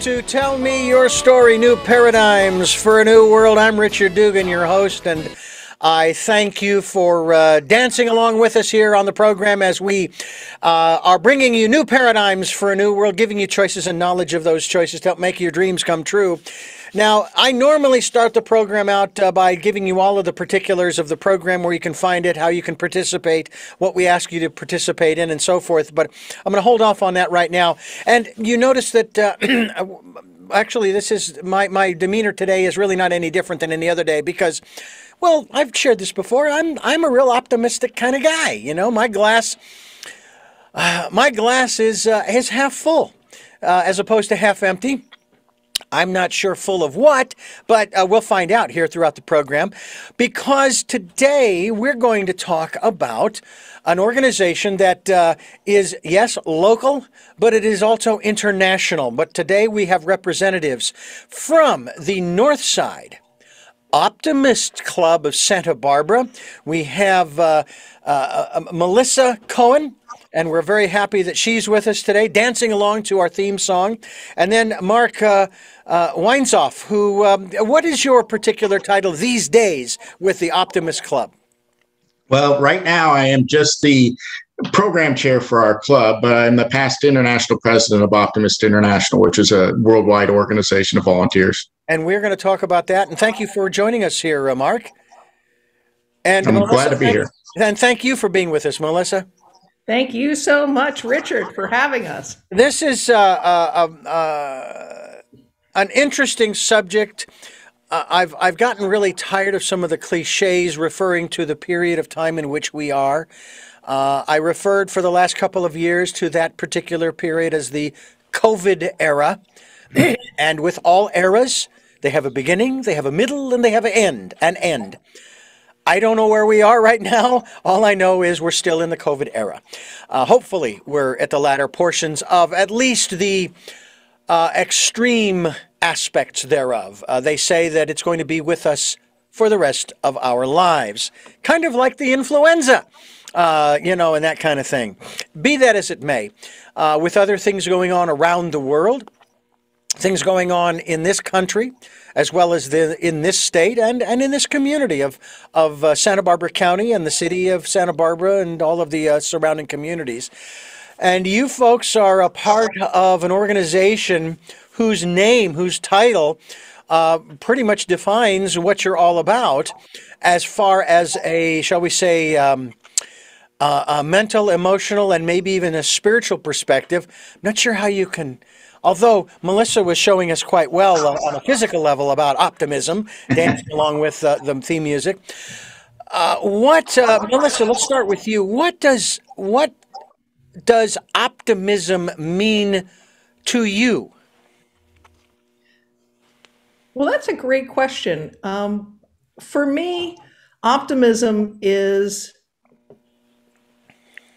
to Tell Me Your Story, New Paradigms for a New World. I'm Richard Dugan, your host, and I thank you for dancing along with us here on the program as we are bringing you new paradigms for a new world, giving you choices and knowledge of those choices to help make your dreams come true. Now, I normally start the program out by giving you all of the particulars of the program, where you can find it, how you can participate, what we ask you to participate in, and so forth. But I'm going to hold off on that right now. And you notice that actually, this is my demeanor today is really not any different than any other day because, well, I've shared this before. I'm a real optimistic kind of guy. You know, my glass is half full as opposed to half empty. I'm not sure full of what, but we'll find out here throughout the program, because today we're going to talk about an organization that is, yes, local, but it is also international. But today we have representatives from the NORTHSIDE Optimist Club of Santa Barbara. We have Melissa Cohen, and we're very happy that she's with us today, dancing along to our theme song. And then Mark Weinzoff, who, what is your particular title these days with the Optimist Club? Well, right now I am just the program chair for our club, but I'm the past international president of Optimist International, which is a worldwide organization of volunteers. And we're going to talk about that. And thank you for joining us here, Mark. And I'm Melissa, glad to be here. And thank you for being with us, Melissa. Thank you so much, Richard, for having us. This is an interesting subject. I've gotten really tired of some of the cliches referring to the period of time in which we are. I referred for the last couple of years to that particular period as the COVID era. And with all eras, they have a beginning, they have a middle, and they have an end. I don't know where we are right now. All I know is we're still in the COVID era. Hopefully, we're at the latter portions of at least the extreme aspects thereof. They say that it's going to be with us for the rest of our lives, kind of like the influenza, you know, and that kind of thing. Be that as it may, with other things going on around the world, things going on in this country, as well as in this state and in this community of Santa Barbara County and the city of Santa Barbara and all of the surrounding communities. And you folks are a part of an organization whose name, whose title, pretty much defines what you're all about as far as a, shall we say, a mental, emotional, and maybe even a spiritual perspective. I'm not sure how you can... Although Melissa was showing us quite well on a physical level about optimism, dancing along with the theme music. Melissa, let's start with you. What does optimism mean to you? Well, that's a great question. For me, optimism is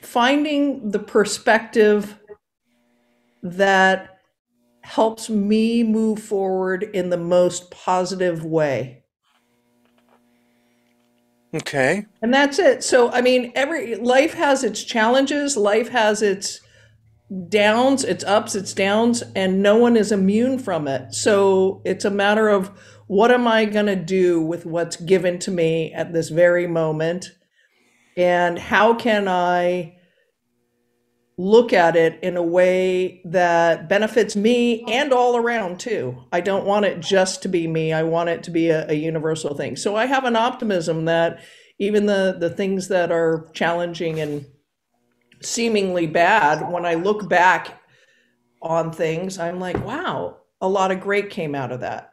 finding the perspective that helps me move forward in the most positive way. Okay. And that's it. So, I mean, life has its challenges, life has its downs, its ups, its downs, and no one is immune from it. So it's a matter of, what am I going to do with what's given to me at this very moment? And how can I look at it in a way that benefits me and all around too? I don't want it just to be me. I want it to be a universal thing. So I have an optimism that even the things that are challenging and seemingly bad, when I look back on things, I'm like, wow, a lot of great came out of that.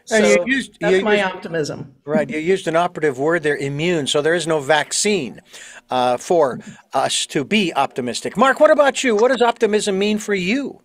So that's my optimism. Right. You used an operative word there, immune. So there is no vaccine for us to be optimistic. Mark, what about you? What does optimism mean for you?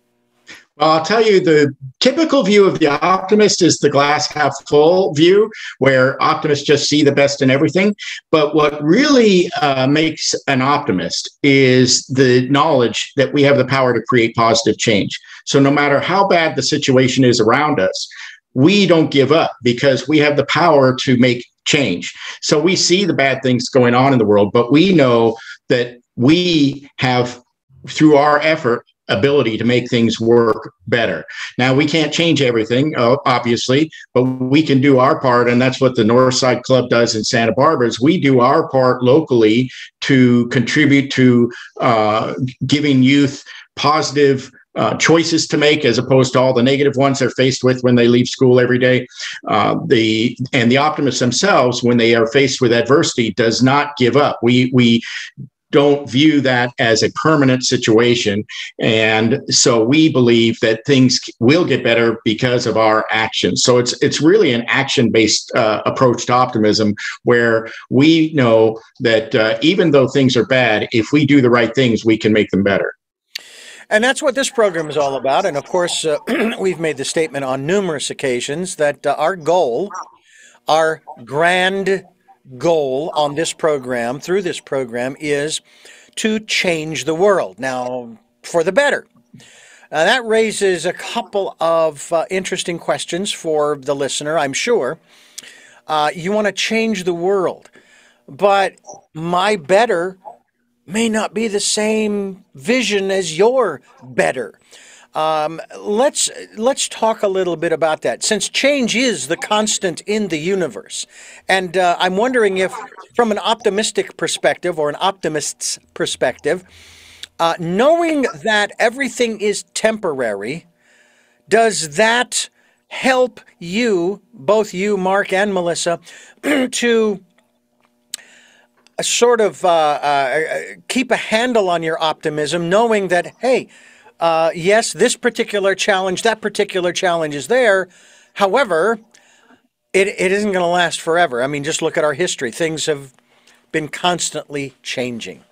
Well, I'll tell you, the typical view of the optimist is the glass half full view, where optimists just see the best in everything. But what really makes an optimist is the knowledge that we have the power to create positive change. So no matter how bad the situation is around us, we don't give up because we have the power to make change. So we see the bad things going on in the world, but we know that we have, through our effort, ability to make things work better. Now, we can't change everything, obviously, but we can do our part, and that's what the Northside Club does in Santa Barbara. Is we do our part locally to contribute to giving youth positive choices to make, as opposed to all the negative ones they're faced with when they leave school every day. The optimists themselves, when they are faced with adversity, does not give up. We don't view that as a permanent situation. And so we believe that things will get better because of our actions. So it's really an action-based approach to optimism, where we know that even though things are bad, if we do the right things, we can make them better. And that's what this program is all about. And of course, we've made the statement on numerous occasions that our goal, our grand goal on this program, through this program, is to change the world. Now, for the better. That raises a couple of interesting questions for the listener, I'm sure. You want to change the world, but my better may not be the same vision as your better. Let's talk a little bit about that, since change is the constant in the universe. And I'm wondering if, from an optimistic perspective or an optimist's perspective, knowing that everything is temporary, does that help you, both you, Mark and Melissa, to sort of keep a handle on your optimism, knowing that, hey, yes, this particular challenge, that particular challenge is there. However, it isn't going to last forever. I mean, just look at our history. Things have been constantly changing.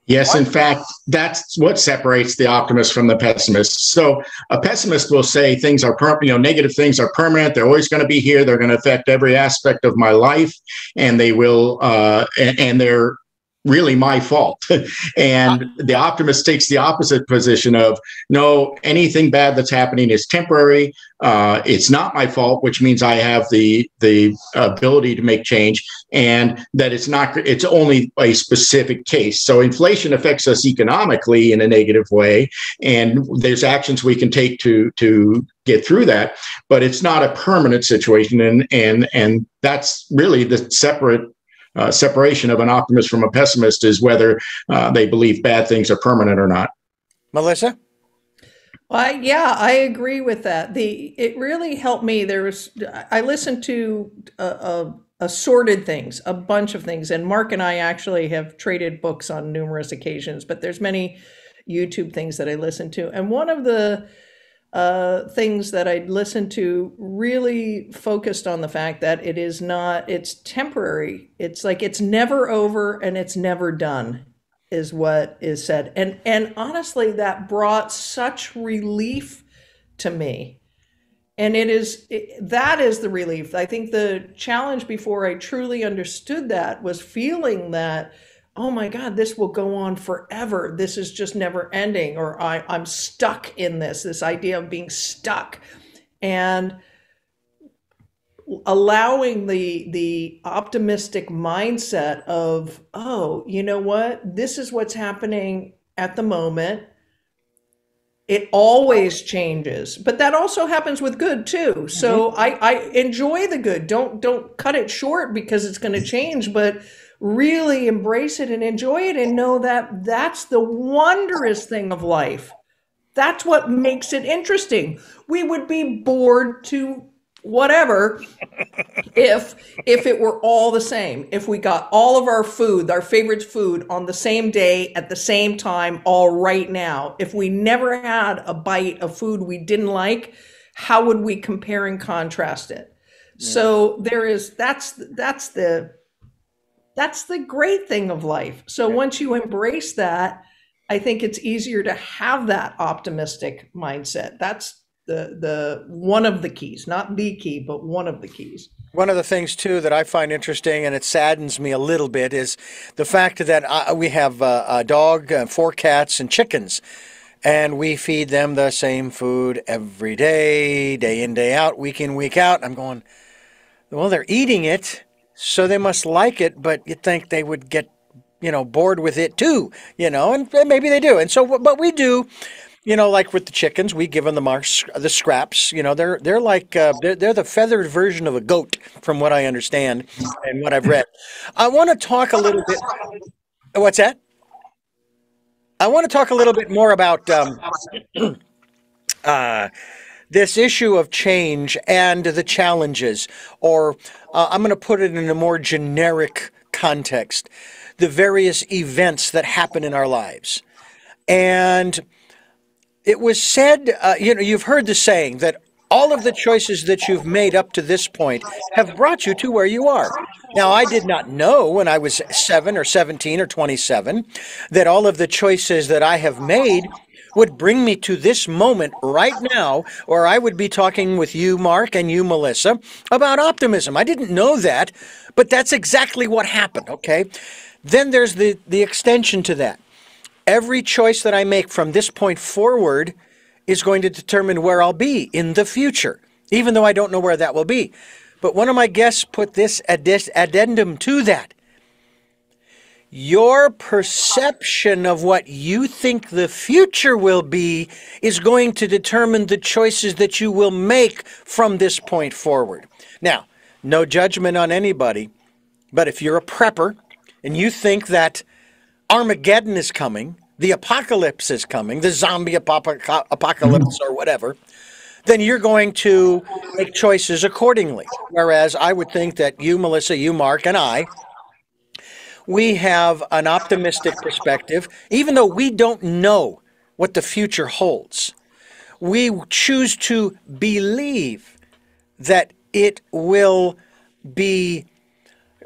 Yes, in fact, that's what separates the optimist from the pessimist. So a pessimist will say things are negative things are permanent. They're always going to be here. They're going to affect every aspect of my life, and they will, and they're really my fault. And the optimist takes the opposite position of, no, anything bad that's happening is temporary. It's not my fault, which means I have the ability to make change, and that it's only a specific case. So inflation affects us economically in a negative way, and there's actions we can take to get through that, but it's not a permanent situation. And that's really the separation of an optimist from a pessimist, is whether they believe bad things are permanent or not. Melissa? Well, yeah, I agree with that. It really helped me. I listened to assorted things, a bunch of things, and Mark and I actually have traded books on numerous occasions, but there's many YouTube things that I listen to. And one of the things that I listened to really focused on the fact that it's temporary. It's like it's never over and it's never done, is what is said. And honestly, that brought such relief to me. And that is the relief. I think the challenge before I truly understood that was feeling that, oh my God, this will go on forever. This is just never ending, or I'm stuck in this idea of being stuck. And allowing the optimistic mindset of, oh, you know what? This is what's happening at the moment. It always changes, but that also happens with good too. So I enjoy the good. Don't cut it short because it's going to change, but really embrace it and enjoy it, and know that that's the wondrous thing of life. That's what makes it interesting. We would be bored to whatever if it were all the same. If we got all of our food, our favorite food, on the same day at the same time, all right now. If we never had a bite of food we didn't like, how would we compare and contrast it? Yeah. So that's the great thing of life. So once you embrace that, I think it's easier to have that optimistic mindset. That's the one of the keys, not the key, but one of the keys. One of the things too that I find interesting, and it saddens me a little bit, is the fact that we have a dog, 4 cats, and chickens, and we feed them the same food every day, day in, day out, week in, week out. I'm going, well, they're eating it, so they must like it, but you'd think they would get, bored with it too, and maybe they do. And so, but we do. You know, like with the chickens, we give them the scraps. You know, they're like they're the feathered version of a goat, from what I understand and what I've read. I want to talk a little bit. What's that? I want to talk a little bit more about this issue of change and the challenges, or I'm going to put it in a more generic context, the various events that happen in our lives. And it was said, you know, you've heard the saying that all of the choices that you've made up to this point have brought you to where you are. Now, I did not know when I was 7 or 17 or 27 that all of the choices that I have made would bring me to this moment right now, where I would be talking with you, Mark, and you, Melissa, about optimism. I didn't know that, but that's exactly what happened, okay? Then there's the extension to that. Every choice that I make from this point forward is going to determine where I'll be in the future, even though I don't know where that will be. But one of my guests put this addendum to that. Your perception of what you think the future will be is going to determine the choices that you will make from this point forward. Now, no judgment on anybody, but if you're a prepper and you think that Armageddon is coming, the apocalypse is coming, the zombie apocalypse or whatever, then you're going to make choices accordingly. Whereas I would think that you, Melissa, you, Mark, and I, we have an optimistic perspective, even though we don't know what the future holds. We choose to believe that it will be,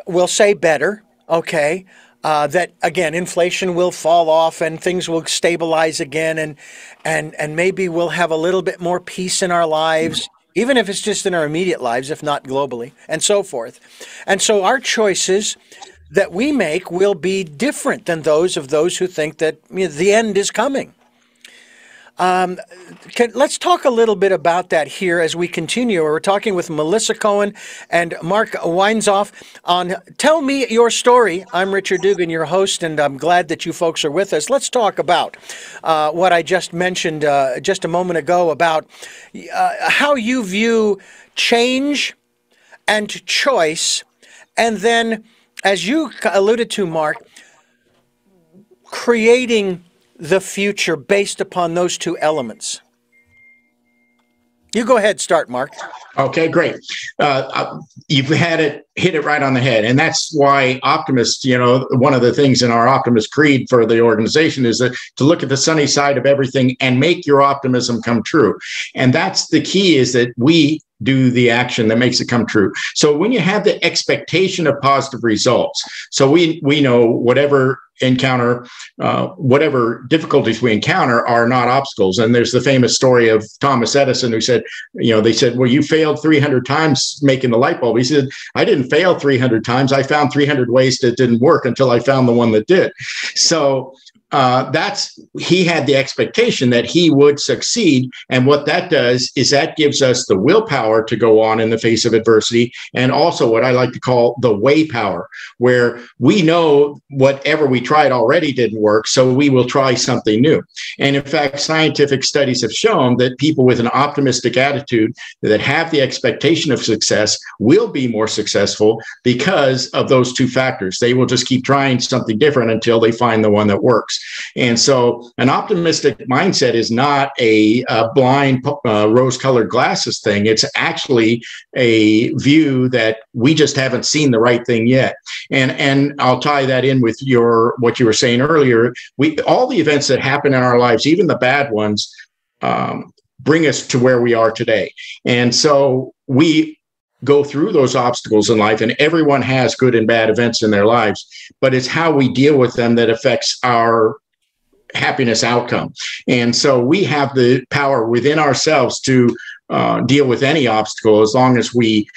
we'll say better, okay, that again, inflation will fall off and things will stabilize again, and maybe we'll have a little bit more peace in our lives, even if it's just in our immediate lives, if not globally, and so forth. And so our choices that we make will be different than those of those who think that, you know, the end is coming. Let's talk a little bit about that here as we continue. We're talking with Melissa Cohen and Mark Weinzoff on Tell Me Your Story. I'm Richard Dugan, your host, and I'm glad that you folks are with us. Let's talk about what I just mentioned just a moment ago about how you view change and choice, and then, as you alluded to, Mark, creating the future based upon those two elements. You go ahead, start, Mark. Okay, great. You've hit it right on the head. And that's why Optimists, you know, one of the things in our Optimist Creed for the organization is that to look at the sunny side of everything and make your optimism come true. And that's the key, is that we do the action that makes it come true. So when you have the expectation of positive results, so we know whatever difficulties we encounter are not obstacles. And there's the famous story of Thomas Edison, who said, you know, they said, well, you failed 300 times making the light bulb. He said, I didn't fail 300 times. I found 300 ways that didn't work until I found the one that did. So he had the expectation that he would succeed. And what that does is that gives us the willpower to go on in the face of adversity. And also what I like to call the way power, where we know whatever we tried already didn't work, so we will try something new. And in fact, scientific studies have shown that people with an optimistic attitude that have the expectation of success will be more successful because of those two factors. They will just keep trying something different until they find the one that works. And so an optimistic mindset is not a blind rose-colored glasses thing. It's actually a view that we just haven't seen the right thing yet. And I'll tie that in with what you were saying earlier. All the events that happen in our lives, even the bad ones, bring us to where we are today. And so we go through those obstacles in life, and everyone has good and bad events in their lives, but it's how we deal with them that affects our happiness outcome. And so we have the power within ourselves to deal with any obstacle, as long as we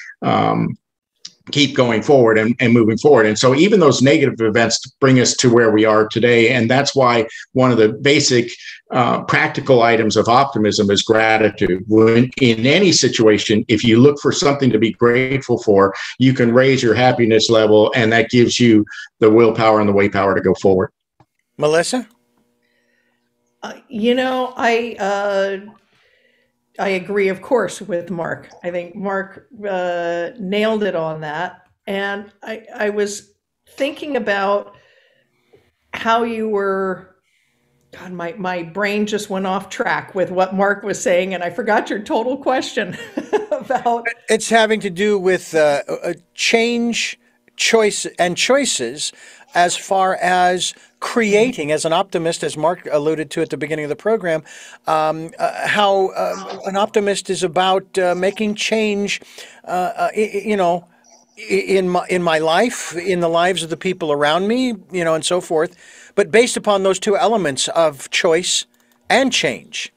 keep going forward and moving forward. And so even those negative events bring us to where we are today. And that's why one of the basic practical items of optimism is gratitude. When in any situation, if you look for something to be grateful for, you can raise your happiness level, and that gives you the willpower and the way power to go forward. Melissa? I agree, of course, with Mark. I think Mark nailed it on that. And I was thinking about how you were, God, my brain just went off track with what Mark was saying, and I forgot your total question about. It's having to do with change, choice, and choices as far as creating, as an optimist, as Mark alluded to at the beginning of the program, how an optimist is about making change, in my life, in the lives of the people around me, and so forth, but based upon those two elements of choice and change.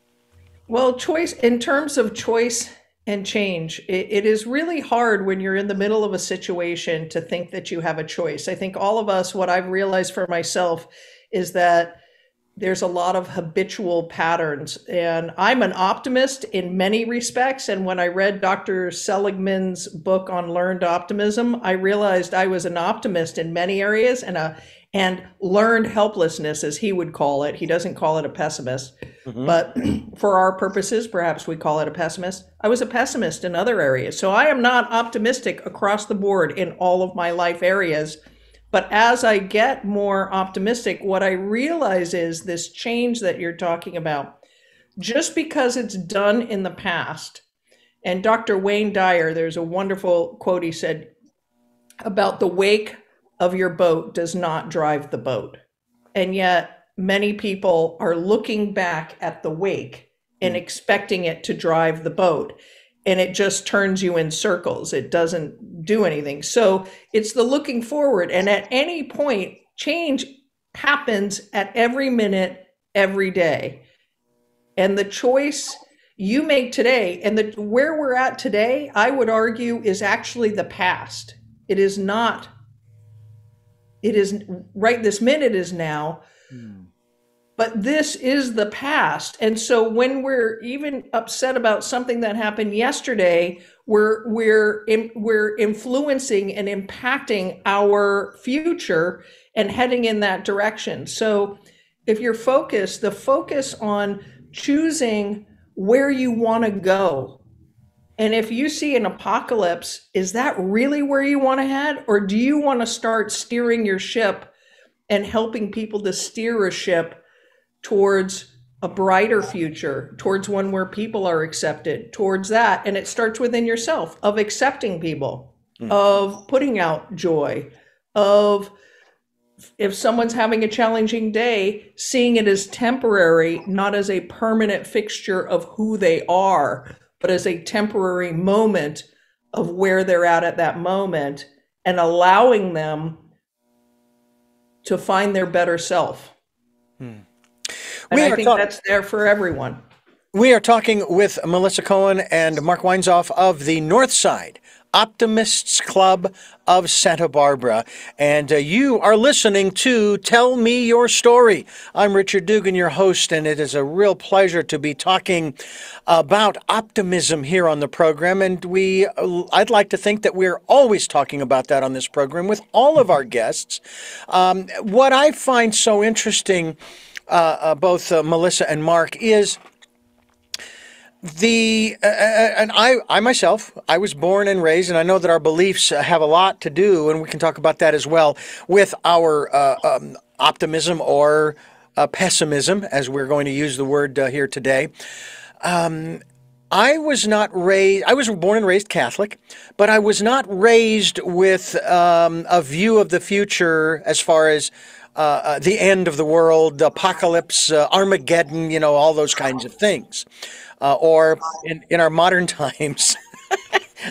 Well, choice, in terms of choice and change, it is really hard when you're in the middle of a situation to think that you have a choice. I think all of us, what I've realized for myself is that there's a lot of habitual patterns. And I'm an optimist in many respects. And when I read Dr. Seligman's book on learned optimism, I realized I was an optimist in many areas and learned helplessness, as he would call it. He doesn't call it a pessimist, but for our purposes, perhaps we call it a pessimist. I was a pessimist in other areas. So I am not optimistic across the board in all of my life areas. But as I get more optimistic, what I realize is this change that you're talking about, just because it's done in the past. And Dr. Wayne Dyer, there's a wonderful quote he said about the wake of your boat does not drive the boat. And yet many people are looking back at the wake and expecting it to drive the boat. And it just turns you in circles. It doesn't do anything. So it's the looking forward. And at any point, change happens at every minute, every day. And the choice you make today, and where we're at today, I would argue, is actually the past. It is not. It is right this minute is now. But this is the past. And so when we're even upset about something that happened yesterday, we're influencing and impacting our future and heading in that direction. So if you're focused, the focus on choosing where you want to go. And if you see an apocalypse, is that really where you want to head? Or do you want to start steering your ship and helping people to steer a ship towards a brighter future, towards one where people are accepted, towards that? And it starts within yourself, of accepting people, of putting out joy, of, if someone's having a challenging day, seeing it as temporary, not as a permanent fixture of who they are, but as a temporary moment of where they're at that moment, and allowing them to find their better self. And I think that's there for everyone. We are talking with Melissa Cohen and Mark Weinzoff of the NORTHSIDE, Optimists Club of Santa Barbara. And you are listening to Tell Me Your Story. I'm Richard Dugan, your host, and it is a real pleasure to be talking about optimism here on the program. And I'd like to think that we're always talking about that on this program with all of our guests. What I find so interesting, both Melissa and Mark, is and I myself, I was born and raised, and I know that our beliefs have a lot to do, and we can talk about that as well, with our optimism or pessimism, as we're going to use the word here today. I was born and raised Catholic, but I was not raised with a view of the future as far as the end of the world, the apocalypse, Armageddon, all those kinds of things. Or in our modern times,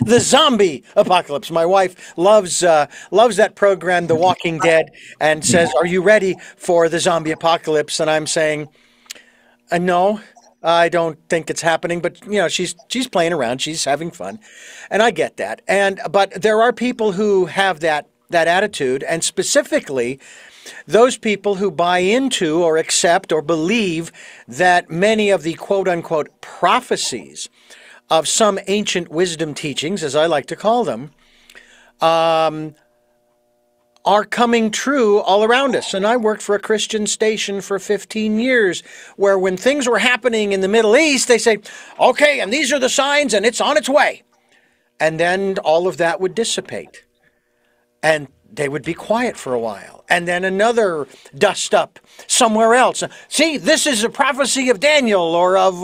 the zombie apocalypse. My wife loves that program, The Walking Dead, and says, "Are you ready for the zombie apocalypse?" And I'm saying, "No, I don't think it's happening." But she's playing around, she's having fun, and I get that. But there are people who have that attitude, and specifically those people who buy into or accept or believe that many of the quote-unquote prophecies of some ancient wisdom teachings, as I like to call them, are are coming true all around us. And I worked for a Christian station for 15 years, where when things were happening in the Middle East, they say, okay, and these are the signs, and it's on its way. And then all of that would dissipate. And they would be quiet for a while. And then another dust up somewhere else. See, this is a prophecy of Daniel or of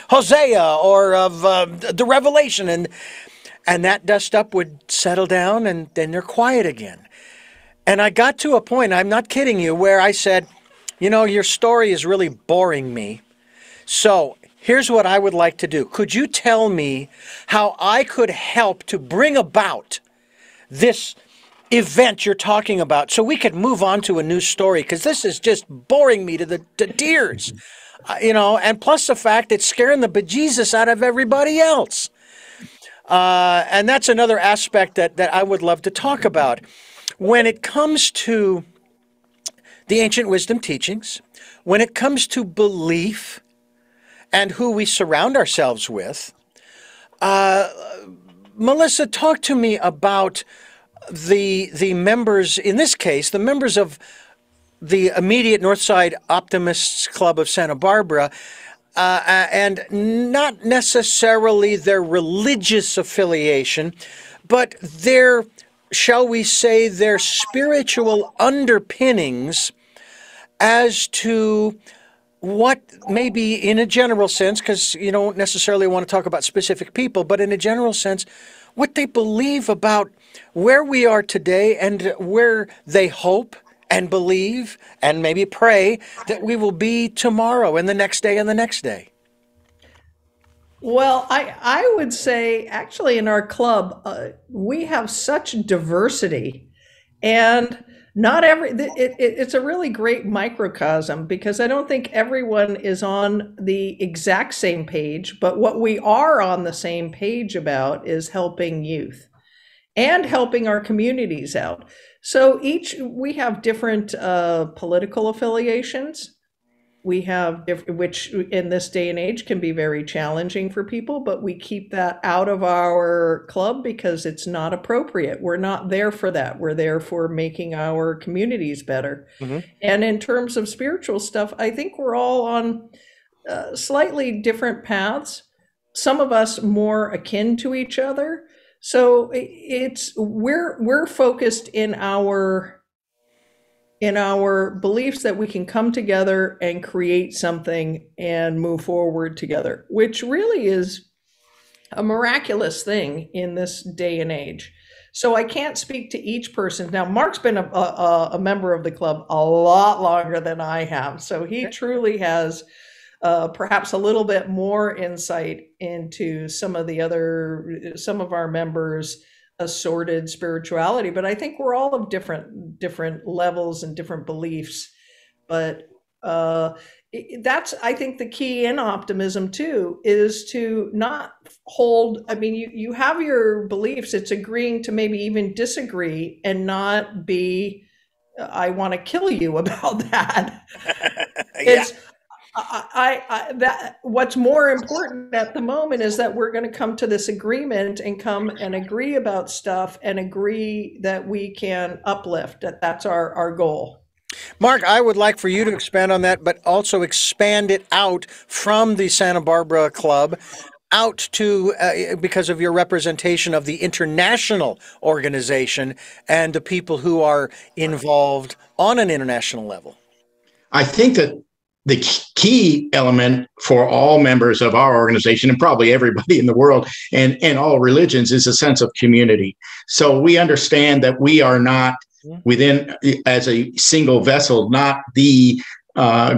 Hosea or of the Revelation. And that dust up would settle down, and then they're quiet again. And I got to a point, I'm not kidding you, where I said, you know, your story is really boring me. So here's what I would like to do. Could you tell me how I could help to bring about this event you're talking about so we could move on to a new story? Because this is just boring me to tears. You know, and plus the fact it's scaring the bejesus out of everybody else. And that's another aspect that I would love to talk about. When it comes to the ancient wisdom teachings, when it comes to belief and who we surround ourselves with, Melissa, talk to me about the members, in this case, the members of the immediate Northside Optimists Club of Santa Barbara, and not necessarily their religious affiliation, but their, shall we say, their spiritual underpinnings as to what maybe in a general sense, because you don't necessarily want to talk about specific people, but in a general sense, what they believe about where we are today and where they hope and believe and maybe pray that we will be tomorrow and the next day and the next day. Well, I would say actually in our club, we have such diversity, and not it's a really great microcosm, because I don't think everyone is on the exact same page, but what we are on the same page about is helping youth and helping our communities out. So we have different political affiliations. We have, which in this day and age can be very challenging for people, but we keep that out of our club because it's not appropriate. We're not there for that. We're there for making our communities better. Mm-hmm. And in terms of spiritual stuff, I think we're all on slightly different paths. Some of us more akin to each other. So we're focused in our beliefs that we can come together and create something and move forward together, which really is a miraculous thing in this day and age. So I can't speak to each person. Now, Mark's been a member of the club a lot longer than I have. So he truly has perhaps a little bit more insight into some of our members' assorted spirituality, but I think we're all of different levels and different beliefs. But that's, I think, the key in optimism too, is to not hold, I mean, you have your beliefs, it's agreeing to maybe even disagree and not be, I want to kill you about that. Yeah. That what's more important at the moment is that we're going to come to this agreement and come and agree about stuff and agree that we can uplift. That's our goal. Mark, I would like for you to expand on that, but also expand it out from the Santa Barbara Club out to, because of your representation of the international organization and the people who are involved on an international level. I think that the key element for all members of our organization, and probably everybody in the world and all religions, is a sense of community. So we understand that we are not within, as a single vessel, not the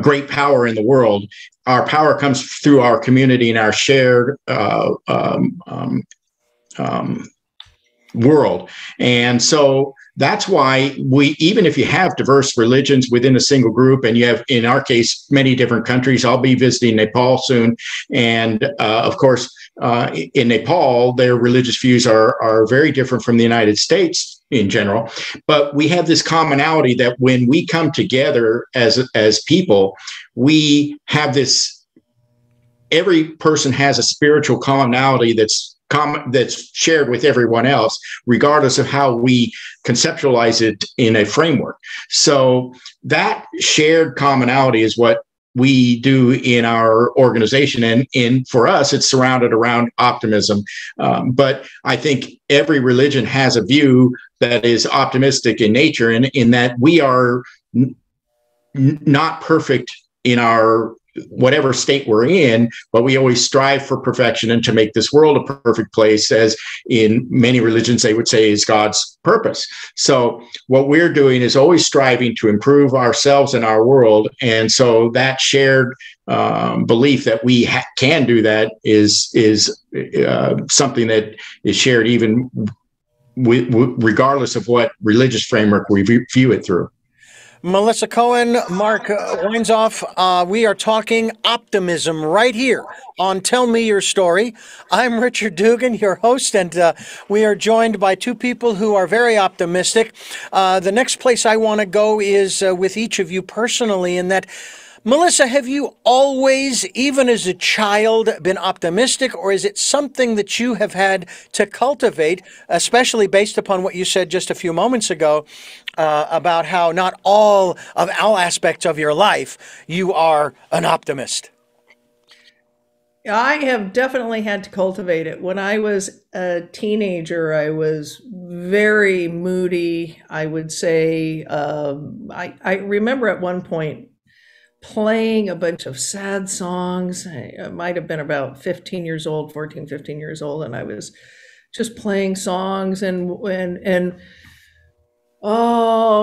great power in the world. Our power comes through our community and our shared world. And so that's why even if you have diverse religions within a single group, and you have, in our case, many different countries. I'll be visiting Nepal soon. And of course, in Nepal, their religious views are very different from the United States in general. But we have this commonality that when we come together as people, we have this, every person has a spiritual commonality that's common, that's shared with everyone else, regardless of how we conceptualize it in a framework. So that shared commonality is what we do in our organization. And for us, it's surrounded around optimism. But I think every religion has a view that is optimistic in nature, and in that we are not perfect in our whatever state we're in, but we always strive for perfection and to make this world a perfect place, as in many religions they would say is God's purpose. So what we're doing is always striving to improve ourselves and our world. And so that shared belief that we can do that is something that is shared even regardless of what religious framework we view it through. Melissa Cohen, Mark Weinzoff, we are talking optimism right here on Tell Me Your Story. I'm Richard Dugan, your host, and we are joined by two people who are very optimistic. The next place I want to go is with each of you personally, in that, Melissa, have you always, even as a child, been optimistic, or is it something that you have had to cultivate, especially based upon what you said just a few moments ago about how not all aspects of your life you are an optimist? I have definitely had to cultivate it. When I was a teenager, I was very moody. I would say, I remember at one point playing a bunch of sad songs. I might have been about 15 years old, 14, 15 years old. And I was just playing songs and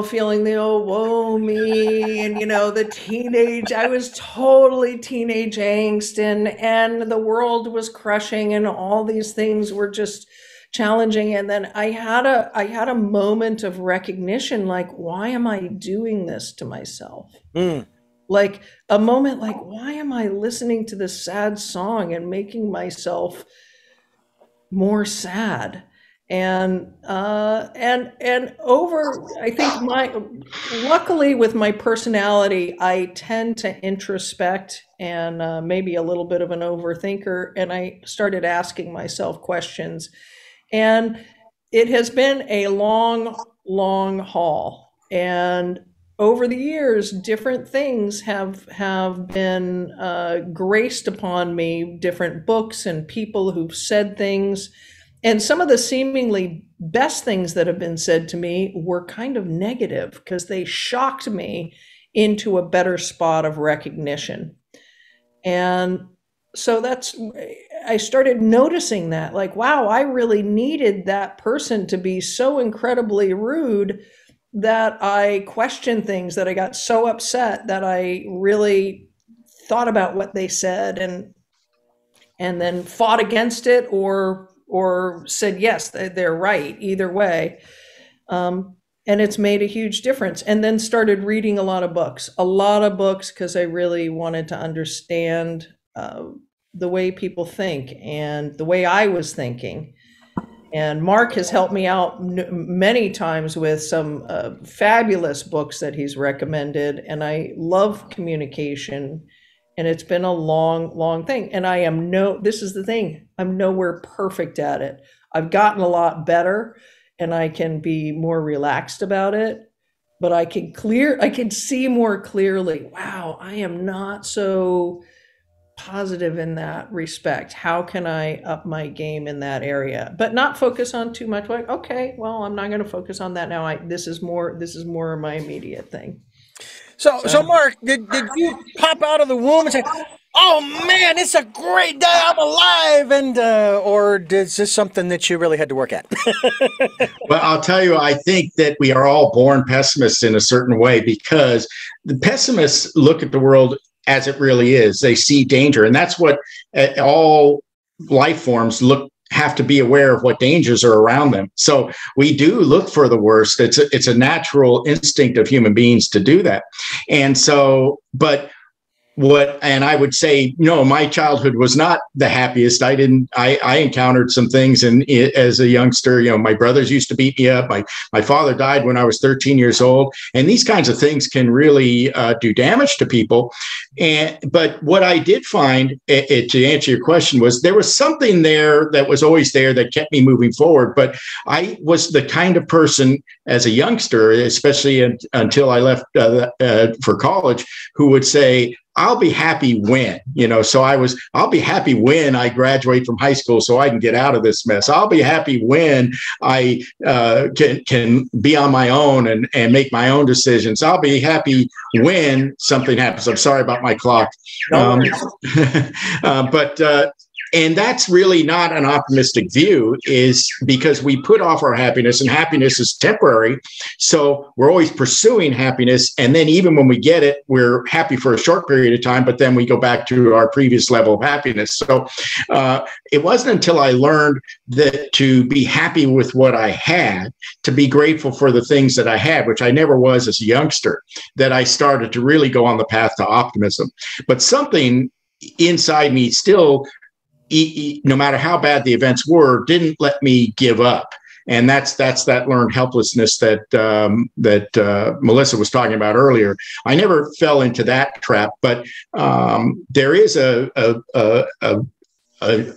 feeling the old woe me, and I was totally teenage angst, and the world was crushing, and all these things were just challenging. And then I had a moment of recognition, like, why am I doing this to myself? Like a moment like, why am I listening to this sad song and making myself more sad? And I think luckily with my personality, I tend to introspect and maybe a little bit of an overthinker. And I started asking myself questions, and it has been a long, long haul. And over the years, different things have been graced upon me, different books and people who've said things. And some of the seemingly best things that have been said to me were kind of negative, because they shocked me into a better spot of recognition. And so I started noticing that, like, wow, I really needed that person to be so incredibly rude that I questioned things, that I got so upset that I really thought about what they said and then fought against it or said, yes, they're right, either way. And it's made a huge difference. And then started reading a lot of books, because I really wanted to understand the way people think and the way I was thinking. And Mark has helped me out many times with some fabulous books that he's recommended. And I love communication. And it's been a long, long thing. And this is the thing, I'm nowhere perfect at it. I've gotten a lot better, and I can be more relaxed about it. But I can see more clearly, wow, I am not so positive in that respect. How can I up my game in that area, but not focus on too much? Like, okay, well, I'm not going to focus on that now. This is more my immediate thing. So Mark, did you pop out of the womb and say, "Oh man, it's a great day, I'm alive," and or is this something that you really had to work at? Well, I'll tell you, I think that we are all born pessimists in a certain way, because the pessimists look at the world as it really is. They see danger, and that's what all life forms have to be aware of, what dangers are around them. So we do look for the worst. It's a natural instinct of human beings to do that. And so, but and I would say, no, my childhood was not the happiest. I encountered some things, and as a youngster, my brothers used to beat me up. My father died when I was 13 years old, and these kinds of things can really do damage to people. But what I did find, to answer your question, was there was something there that was always there that kept me moving forward. But I was the kind of person as a youngster, especially until I left for college, who would say, I'll be happy when, I'll be happy when I graduate from high school so I can get out of this mess. I'll be happy when I can be on my own and make my own decisions. I'll be happy when something happens. I'm sorry about my clock. And that's really not an optimistic view, is because we put off our happiness, and happiness is temporary. So we're always pursuing happiness. And then even when we get it, we're happy for a short period of time, but then we go back to our previous level of happiness. So it wasn't until I learned that to be happy with what I had, to be grateful for the things that I had, which I never was as a youngster, that I started to really go on the path to optimism. But something inside me still, no matter how bad the events were, didn't let me give up. And that's that learned helplessness that Melissa was talking about earlier. I never fell into that trap, but there is an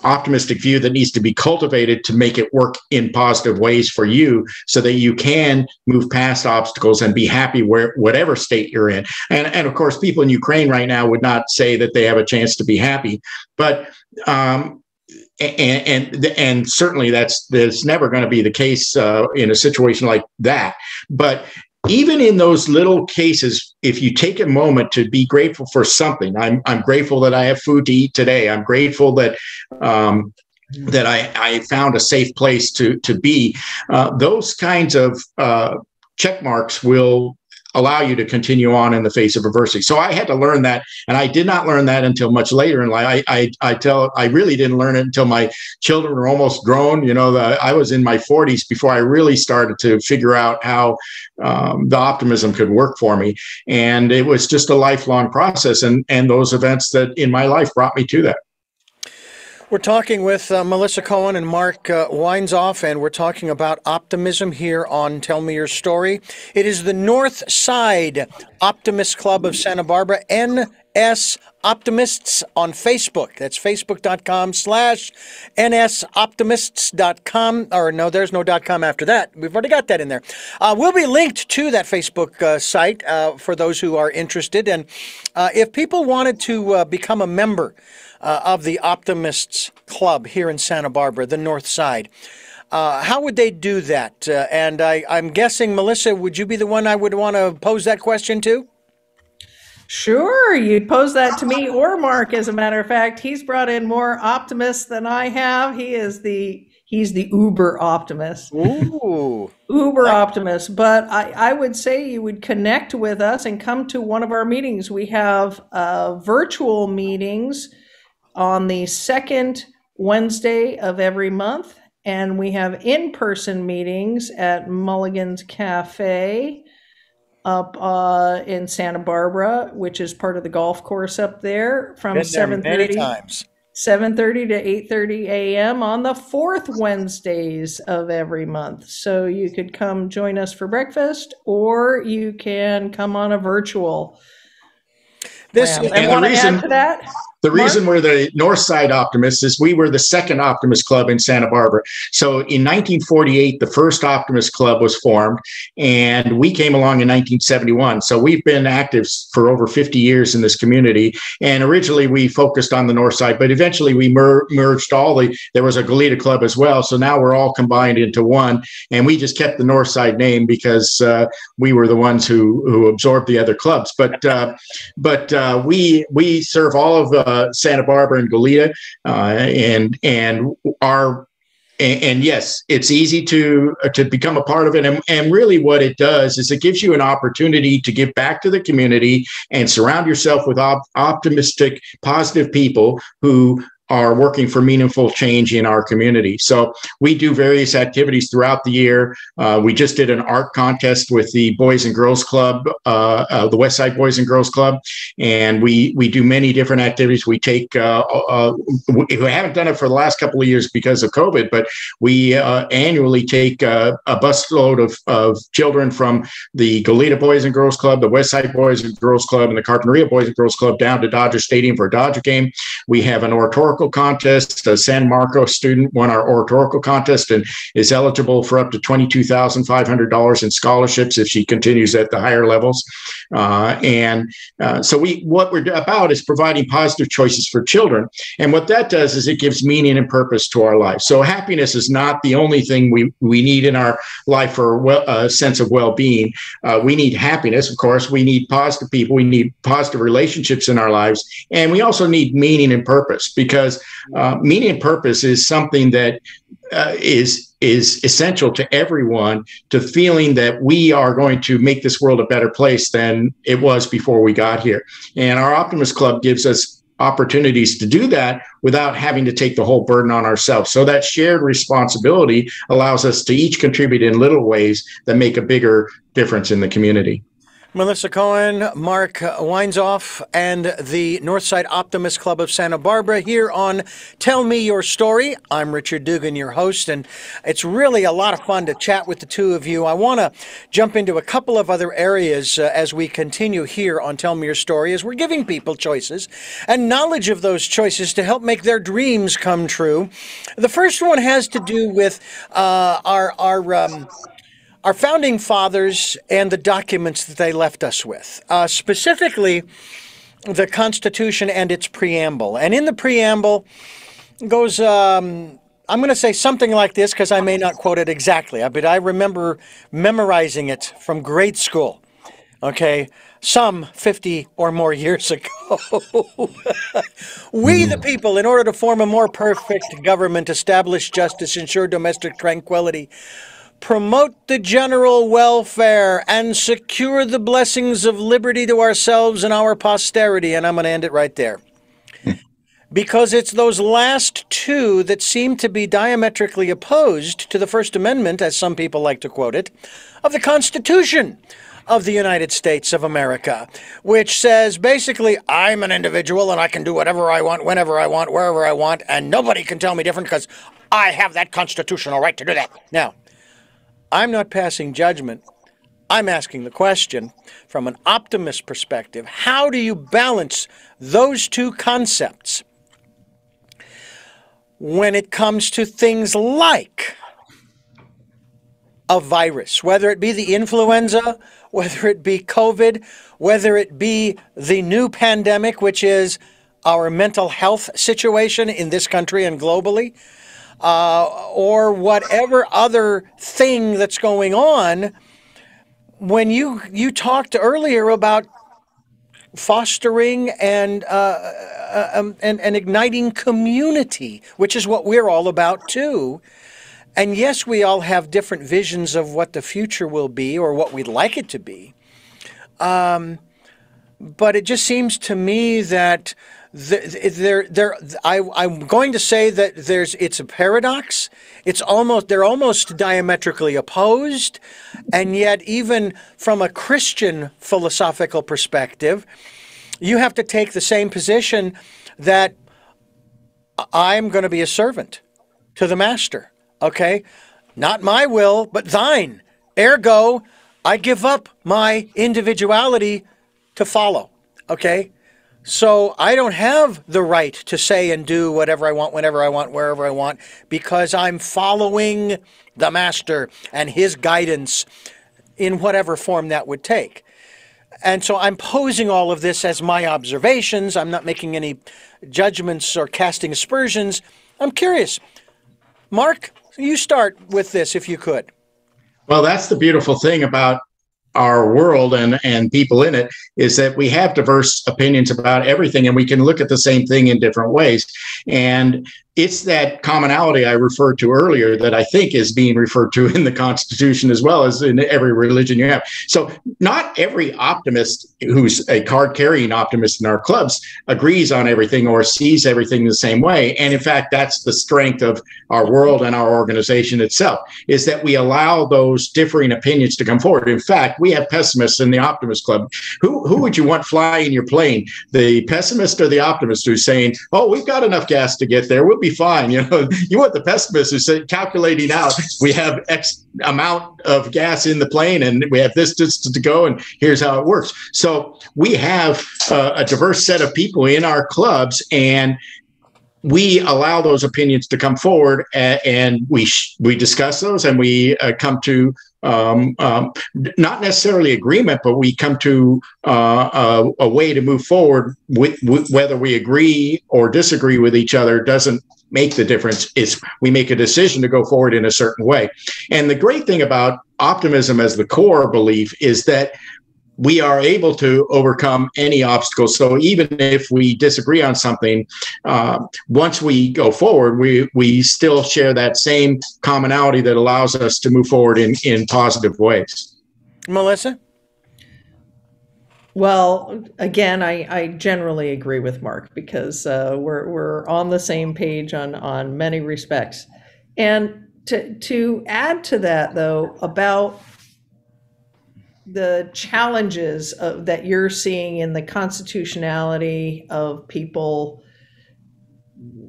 optimistic view that needs to be cultivated to make it work in positive ways for you, so that you can move past obstacles and be happy whatever state you're in. And of course, people in Ukraine right now would not say that they have a chance to be happy, but and certainly that's never going to be the case in a situation like that. But even in those little cases, if you take a moment to be grateful for something, I'm grateful that I have food to eat today. I'm grateful that I found a safe place to be. Those kinds of check marks will allow you to continue on in the face of adversity. So I had to learn that, and I did not learn that until much later in life. I really didn't learn it until my children were almost grown. I was in my 40s before I really started to figure out how the optimism could work for me. And it was just a lifelong process, and those events that in my life brought me to that. We're talking with Melissa Cohen and Mark Weinzoff, and we're talking about optimism here on Tell Me Your Story. It is the NORTHSIDE Optimist Club of Santa Barbara, NS Optimists on Facebook. That's facebook.com/nsoptimists.com. Or no, there's no .com after that. We've already got that in there. We'll be linked to that Facebook site for those who are interested. And if people wanted to become a member of the Optimists Club here in Santa Barbara, the NORTHSIDE, how would they do that? And I'm guessing, Melissa, would you be the one I would want to pose that question to? Sure, you'd pose that to me or Mark. As a matter of fact, he's brought in more optimists than I have. He's the uber optimist. Ooh. Uber optimist. But I would say you would connect with us and come to one of our meetings. We have virtual meetings on the second Wednesday of every month, and we have in-person meetings at Mulligan's Cafe up in Santa Barbara, which is part of the golf course up there, from 7:30 to 8:30 a.m. on the fourth Wednesdays of every month. So you could come join us for breakfast, or you can come on a virtual. And want to add to that? The reason we're the Northside Optimists is we were the second Optimist Club in Santa Barbara. So in 1948, the first Optimist Club was formed, and we came along in 1971. So we've been active for over 50 years in this community. And originally we focused on the North Side, but eventually we merged there was a Goleta Club as well. So now we're all combined into one. And we just kept the North Side name because we were the ones who absorbed the other clubs. But we serve all of Santa Barbara and Goleta, and yes, it's easy to become a part of it. And really what it does is it gives you an opportunity to give back to the community and surround yourself with optimistic, positive people who are working for meaningful change in our community. So we do various activities throughout the year. We just did an art contest with the Boys and Girls Club, the West Side Boys and Girls Club, and we do many different activities. We take, we haven't done it for the last couple of years because of COVID, but we annually take a busload of children from the Goleta Boys and Girls Club, the West Side Boys and Girls Club, and the Carpinteria Boys and Girls Club down to Dodger Stadium for a Dodger game. We have an oratorical contest. A San Marcos student won our oratorical contest and is eligible for up to $22,500 in scholarships if she continues at the higher levels. So what we're about is providing positive choices for children. And what that does is it gives meaning and purpose to our life. So happiness is not the only thing we need in our life for a sense of well-being. We need happiness, of course. We need positive people. We need positive relationships in our lives. And we also need meaning and purpose, because meaning and purpose is something that is essential to everyone, to feeling that we are going to make this world a better place than it was before we got here. And our Optimist Club gives us opportunities to do that without having to take the whole burden on ourselves. So that shared responsibility allows us to each contribute in little ways that make a bigger difference in the community. Melissa Cohen, Mark Weinzoff, and the Northside Optimist Club of Santa Barbara here on Tell Me Your Story. I'm Richard Dugan, your host, and it's really a lot of fun to chat with the two of you. I want to jump into a couple of other areas as we continue here on Tell Me Your Story, as we're giving people choices and knowledge of those choices to help make their dreams come true. The first one has to do with our founding fathers and the documents that they left us with, specifically the Constitution and its preamble. And in the preamble goes, I'm going to say something like this because I may not quote it exactly, but I remember memorizing it from grade school, okay, some 50 or more years ago. We, the people, in order to form a more perfect government, establish justice, ensure domestic tranquility, promote the general welfare, and secure the blessings of liberty to ourselves and our posterity. And I'm going to end it right there. Because it's those last two that seem to be diametrically opposed to the First Amendment, as some people like to quote it, of the Constitution of the United States of America, which says basically, I'm an individual and I can do whatever I want, whenever I want, wherever I want, and nobody can tell me different because I have that constitutional right to do that. Now, I'm not passing judgment. I'm asking the question from an optimist perspective. How do you balance those two concepts when it comes to things like a virus, whether it be the influenza, whether it be COVID, whether it be the new pandemic, which is our mental health situation in this country and globally, or whatever other thing that's going on? When you talked earlier about fostering and igniting community, which is what we're all about too. And yes, we all have different visions of what the future will be or what we'd like it to be. But it just seems to me that I'm going to say that it's a paradox. They're almost diametrically opposed, and yet even from a Christian philosophical perspective, you have to take the same position that I'm going to be a servant to the master. Okay, not my will, but thine. Ergo, I give up my individuality to follow. Okay. So I don't have the right to say and do whatever I want, whenever I want, wherever I want, because I'm following the master and his guidance in whatever form that would take. And so I'm posing all of this as my observations. I'm not making any judgments or casting aspersions. I'm curious. Mark, you start with this if you could. Well, that's the beautiful thing about our world and people in it, is that we have diverse opinions about everything, and we can look at the same thing in different ways. And it's that commonality I referred to earlier that I think is being referred to in the Constitution as well as in every religion you have. So not every optimist who's a card-carrying optimist in our clubs agrees on everything or sees everything the same way. And in fact, that's the strength of our world and our organization itself, is that we allow those differing opinions to come forward. In fact, we have pessimists in the Optimist Club. Who would you want flying your plane? The pessimist or the optimist who's saying, oh, we've got enough gas to get there, we'll be fine. You want the pessimist who's calculating out, we have X amount of gas in the plane and we have this distance to go and here's how it works. So we have a diverse set of people in our clubs, and we allow those opinions to come forward, and we discuss those, and we come to not necessarily agreement, but we come to a way to move forward with whether we agree or disagree with each other doesn't make the difference. Is we make a decision to go forward in a certain way. And the great thing about optimism as the core belief is that we are able to overcome any obstacle. So even if we disagree on something, once we go forward, we still share that same commonality that allows us to move forward in positive ways. Melissa? Well, again, I generally agree with Mark because we're on the same page on many respects. And to add to that, though, about the challenges that you're seeing in the constitutionality of people,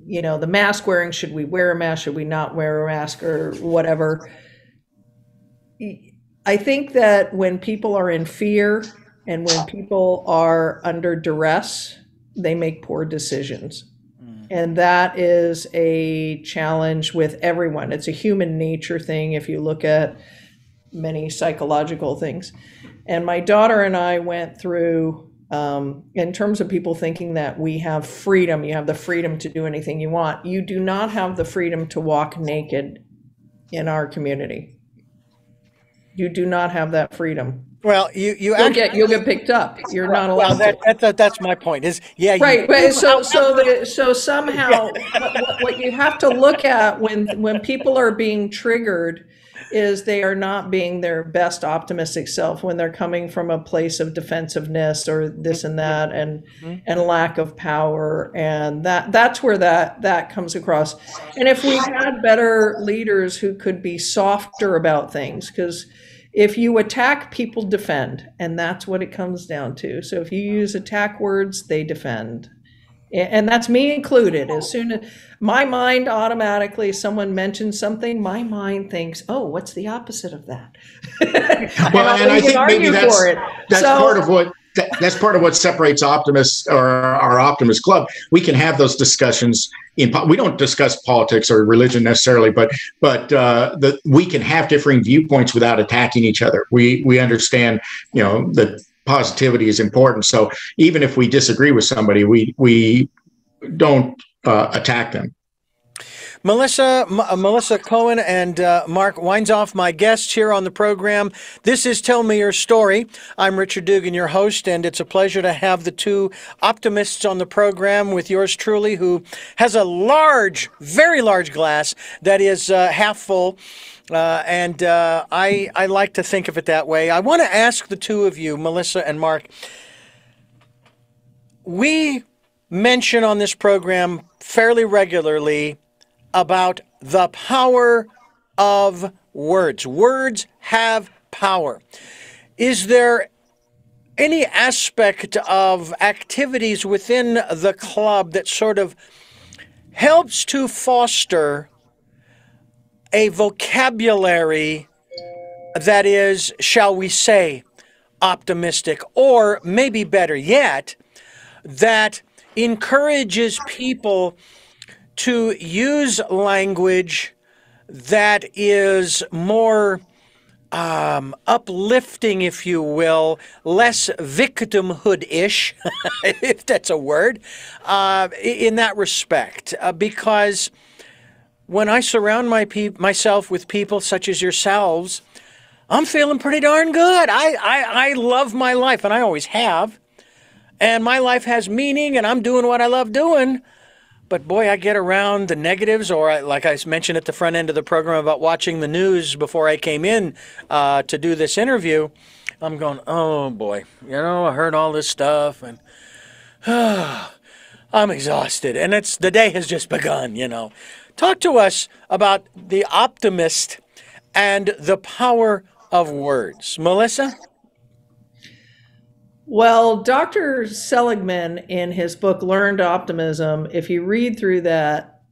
the mask wearing, should we wear a mask, should we not wear a mask, or whatever. I think that when people are in fear and when people are under duress, they make poor decisions. And that is a challenge with everyone. It's a human nature thing if you look at many psychological things. And my daughter and I went through, in terms of people thinking that we have freedom, you have the freedom to do anything you want. You do not have the freedom to walk naked in our community. You do not have that freedom. Well, you'll get picked up. You're not allowed to. That's my point. Right. But so somehow what you have to look at when people are being triggered is they are not being their best optimistic self when they're coming from a place of defensiveness or this and that and lack of power, and that's where that comes across. And if we had better leaders who could be softer about things, because if you attack, people defend, and that's what it comes down to. So if you use attack words, they defend. And that's me included. As soon as my mind automatically, someone mentions something, my mind thinks, oh, what's the opposite of that? and I think maybe that's part of what separates optimists or our Optimist Club. We can have those discussions. We don't discuss politics or religion necessarily, but we can have differing viewpoints without attacking each other. We understand, that positivity is important. So even if we disagree with somebody, we don't attack them. Melissa Cohen and Mark Weinzoff, my guests here on the program. This is Tell Me Your Story. I'm Richard Dugan, your host, and it's a pleasure to have the two optimists on the program with yours truly, who has a very large glass that is half full. And I like to think of it that way. I want to ask the two of you, Melissa and Mark, we mention on this program fairly regularly about the power of words. Words have power. Is there any aspect of activities within the club that sort of helps to foster a vocabulary that is, shall we say, optimistic, or maybe better yet, that encourages people to use language that is more uplifting, if you will, less victimhood-ish, if that's a word, in that respect. Because when I surround myself with people such as yourselves, I'm feeling pretty darn good. I love my life, and I always have. And my life has meaning, and I'm doing what I love doing. But boy, I get around the negatives, or like I mentioned at the front end of the program about watching the news before I came in to do this interview. I'm going, oh boy, I heard all this stuff, and I'm exhausted, and the day has just begun. Talk to us about the optimist and the power of words. Melissa? Well, Dr. Seligman, in his book Learned Optimism, if you read through that,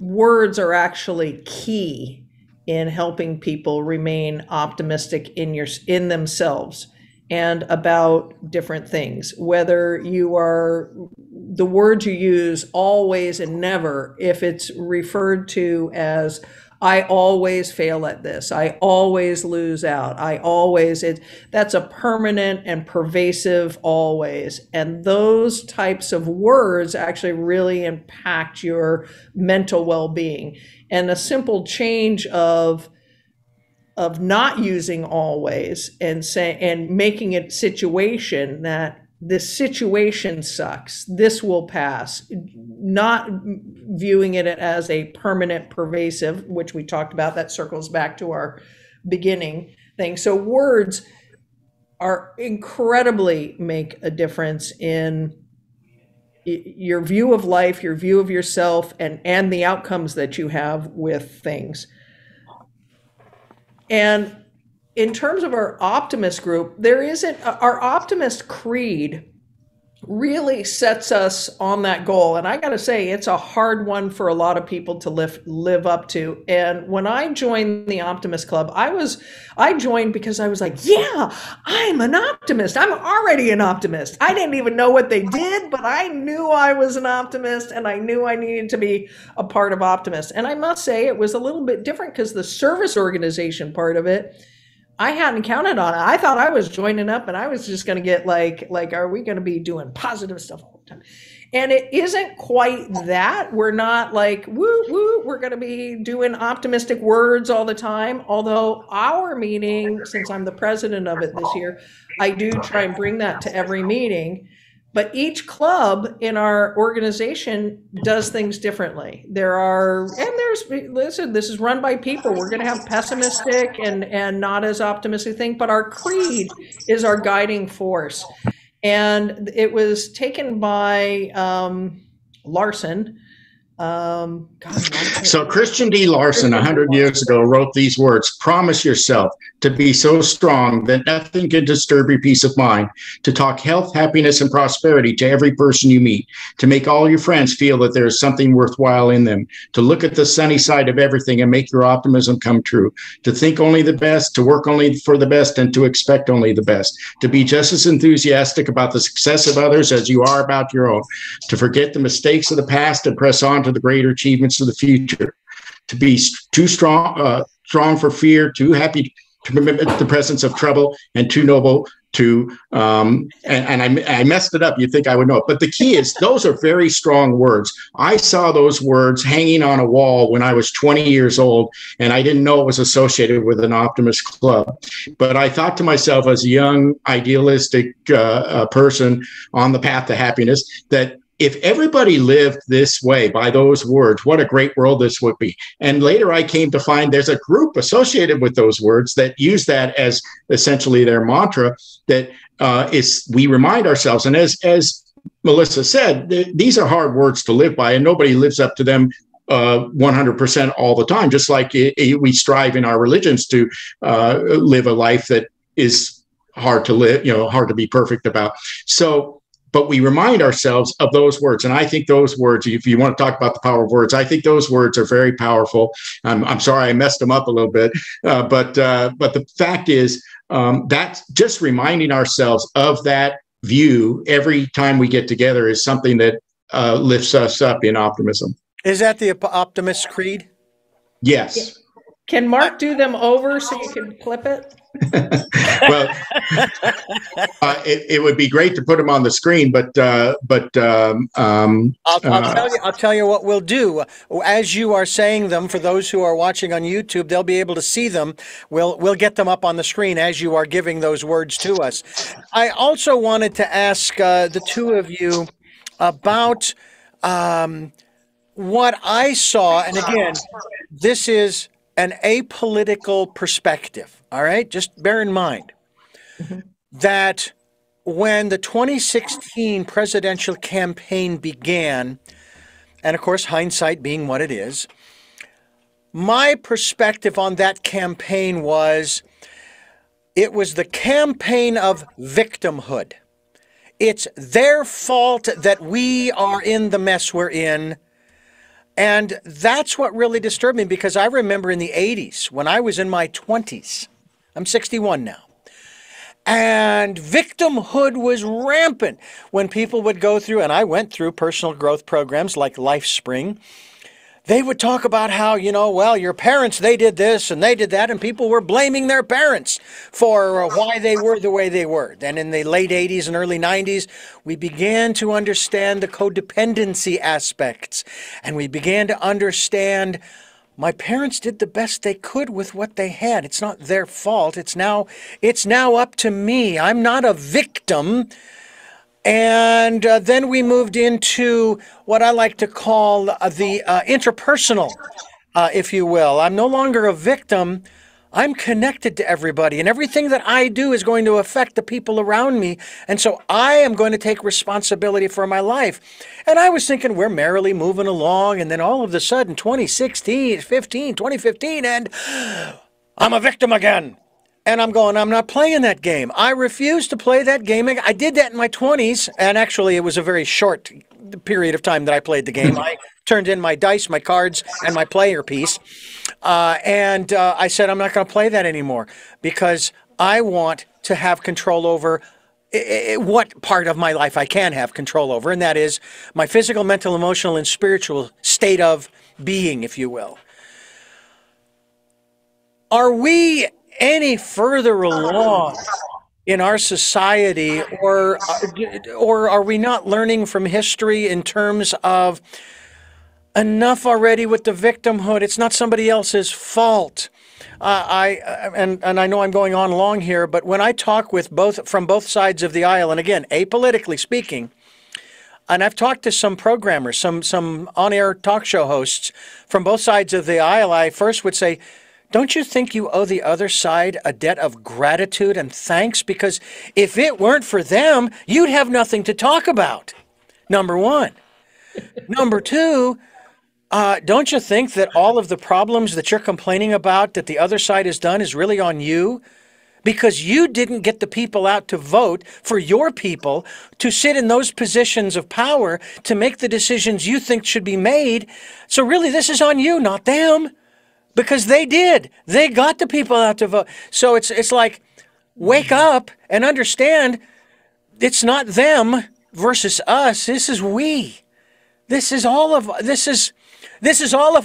words are actually key in helping people remain optimistic in themselves and about different things. Whether the words you use, always and never, if it's referred to as I always fail at this, I always lose out, that's a permanent and pervasive always. And those types of words actually really impact your mental well-being. And a simple change of not using always and making it situation that this situation sucks, this will pass, not viewing it as a permanent pervasive, which we talked about, that circles back to our beginning thing. So words are incredibly make a difference in your view of life, your view of yourself, and the outcomes that you have with things. And in terms of our Optimist group, our Optimist Creed really sets us on that goal. And I got to say, it's a hard one for a lot of people to live up to. And when I joined the Optimist Club, I joined because I was like, yeah, I'm an optimist. I'm already an optimist. I didn't even know what they did, but I knew I was an optimist, and I knew I needed to be a part of Optimist. And I must say, it was a little bit different because the service organization part of it, I hadn't counted on it. I thought I was joining up and I was just going to get like, are we going to be doing positive stuff all the time? And it isn't quite that. We're not like, woo, woo, we're going to be doing optimistic words all the time. Although our meeting, since I'm the president of it this year, I do try and bring that to every meeting. But each club in our organization does things differently. Listen, this is run by people. We're going to have pessimistic and not as optimistic thing, but our creed is our guiding force. And it was taken by Larson. So Christian D. Larson, 100 years ago, wrote these words: promise yourself to be so strong that nothing can disturb your peace of mind, to talk health, happiness, and prosperity to every person you meet, to make all your friends feel that there is something worthwhile in them, to look at the sunny side of everything and make your optimism come true, to think only the best, to work only for the best, and to expect only the best, to be just as enthusiastic about the success of others as you are about your own, to forget the mistakes of the past and press on to the greater achievements of the future, to be too strong for fear, too happy to permit the presence of trouble, and too noble to I messed it up. You'd think I would know it, but the key is those are very strong words. I saw those words hanging on a wall when I was 20 years old, and I didn't know it was associated with an Optimist club. But I thought to myself, as a young idealistic person on the path to happiness, that if everybody lived this way by those words, what a great world this would be. And later I came to find there's a group associated with those words that use that as essentially their mantra, that we remind ourselves. And as Melissa said, these are hard words to live by, and nobody lives up to them 100% all the time, just like we strive in our religions to live a life that is hard to live, hard to be perfect about. But we remind ourselves of those words. And I think those words, if you want to talk about the power of words, I think those words are very powerful. I'm sorry I messed them up a little bit. But the fact is, that's just reminding ourselves of that view every time we get together is something that lifts us up in optimism. Is that the Optimist Creed? Yes. Can Mark do them over so you can clip it? Well, it would be great to put them on the screen, but I'll tell you what we'll do. As you are saying them, for those who are watching on YouTube, they'll be able to see them. We'll get them up on the screen as you are giving those words to us. I also wanted to ask the two of you about what I saw, and again, this is an apolitical perspective, all right? Just bear in mind that when the 2016 presidential campaign began, and of course, hindsight being what it is, my perspective on that campaign was it was the campaign of victimhood. It's their fault that we are in the mess we're in. And that's what really disturbed me, because I remember in the 80s when I was in my 20s, I'm 61 now, and victimhood was rampant when people would go through, and I went through personal growth programs like LifeSpring. They would talk about how, well, your parents, they did this and they did that, and people were blaming their parents for why they were the way they were. Then in the late 80s and early 90s, we began to understand the codependency aspects, and we began to understand my parents did the best they could with what they had. It's not their fault. It's now up to me. I'm not a victim. And then we moved into what I like to call the interpersonal, if you will. I'm no longer a victim. I'm connected to everybody, and everything that I do is going to affect the people around me. And so I am going to take responsibility for my life. And I was thinking we're merrily moving along, and then all of a sudden, 2015, and I'm a victim again. And I'm going, I'm not playing that game. I refuse to play that game. I did that in my 20s, and actually it was a very short period of time that I played the game. I turned in my dice, my cards, and my player piece. And I said, I'm not going to play that anymore, because I want to have control over what part of my life I can have control over, and that is my physical, mental, emotional, and spiritual state of being, if you will. Are we any further along in our society, or are we not learning from history in terms of enough already with the victimhood? It's not somebody else's fault. And I know I'm going on long here, but when I talk with from both sides of the aisle, and again, apolitically speaking, and I've talked to some programmers, some on-air talk show hosts from both sides of the aisle, I first would say, don't you think you owe the other side a debt of gratitude and thanks? Because if it weren't for them, you'd have nothing to talk about, number one. Number two, don't you think that all of the problems that you're complaining about that the other side has done is really on you? Because you didn't get the people out to vote for your people to sit in those positions of power to make the decisions you think should be made. So really, this is on you, not them. Because they did. They got the people out to vote. So it's like, wake up and understand it's not them versus us. This is we. This is all of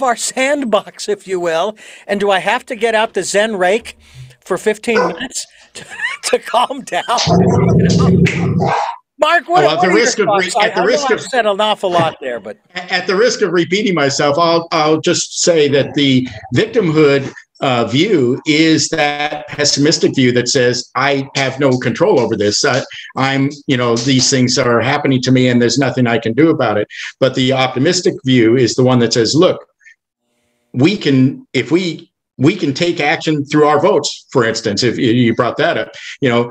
our sandbox, if you will. And do I have to get out the Zen rake for 15 minutes to calm down? Mark, what are your thoughts? I know I've said an awful lot there, but at the risk of repeating myself, I'll just say that the victimhood view is that pessimistic view that says I have no control over this. These things are happening to me, and there's nothing I can do about it. But the optimistic view is the one that says, look, we can take action through our votes, for instance, if you brought that up. The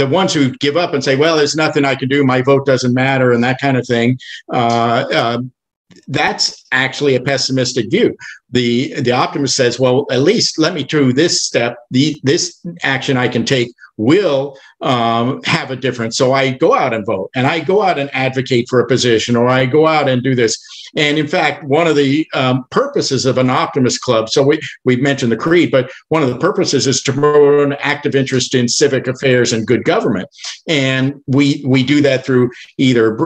ones who give up and say, well, there's nothing I can do, my vote doesn't matter, and that kind of thing, that's actually a pessimistic view. The optimist says, well, at least let me do this step, this action I can take will have a difference. So I go out and vote, and I go out and advocate for a position, or I go out and do this. And in fact, one of the purposes of an Optimist Club, so we've mentioned the creed, but one of the purposes is to promote an active interest in civic affairs and good government. And we do that through either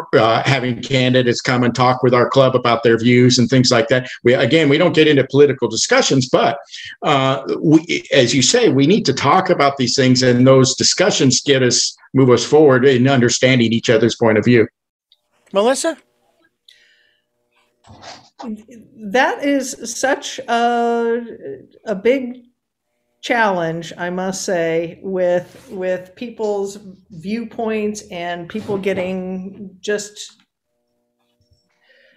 having candidates come and talk with our club about their views and things like that. We don't get into political discussions, but as you say, we need to talk about these things, and those discussions move us forward in understanding each other's point of view. Melissa? That is such a big challenge, I must say, with people's viewpoints and people getting just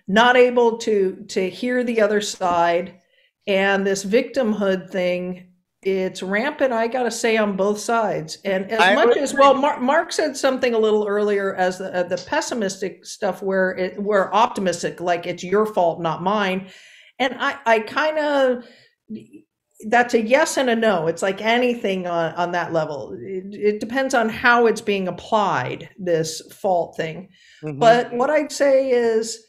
not able to hear the other side, and this victimhood thing, it's rampant, I gotta say, on both sides. And as much as, well, Mark said something a little earlier as the pessimistic stuff, where we're optimistic, like it's your fault, not mine. And I kind of, that's a yes and a no. It's like anything on that level. It depends on how it's being applied, this fault thing. Mm-hmm. But what I'd say is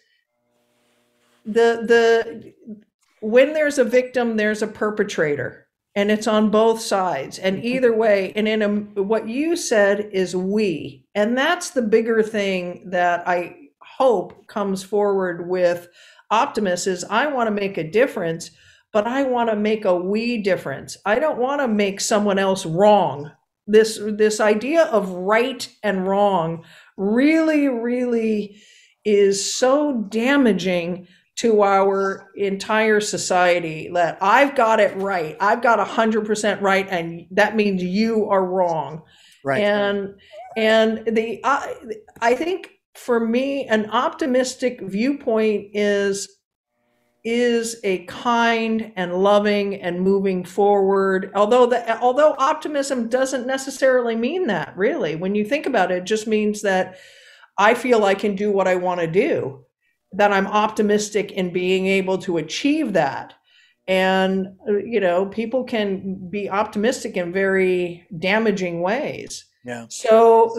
when there's a victim, there's a perpetrator. And it's on both sides. And either way, and what you said is we. And that's the bigger thing that I hope comes forward with Optimists, is I want to make a difference, but I want to make a we difference. I don't want to make someone else wrong. This idea of right and wrong really, really is so damaging to our entire society, that I've got it right. I've got 100% right, and that means you are wrong. Right. And I think for me, an optimistic viewpoint is a kind and loving and moving forward. Although optimism doesn't necessarily mean that, really. When you think about it, it just means that I feel I can do what I want to do, that I'm optimistic in being able to achieve that. And, people can be optimistic in very damaging ways. Yeah. So,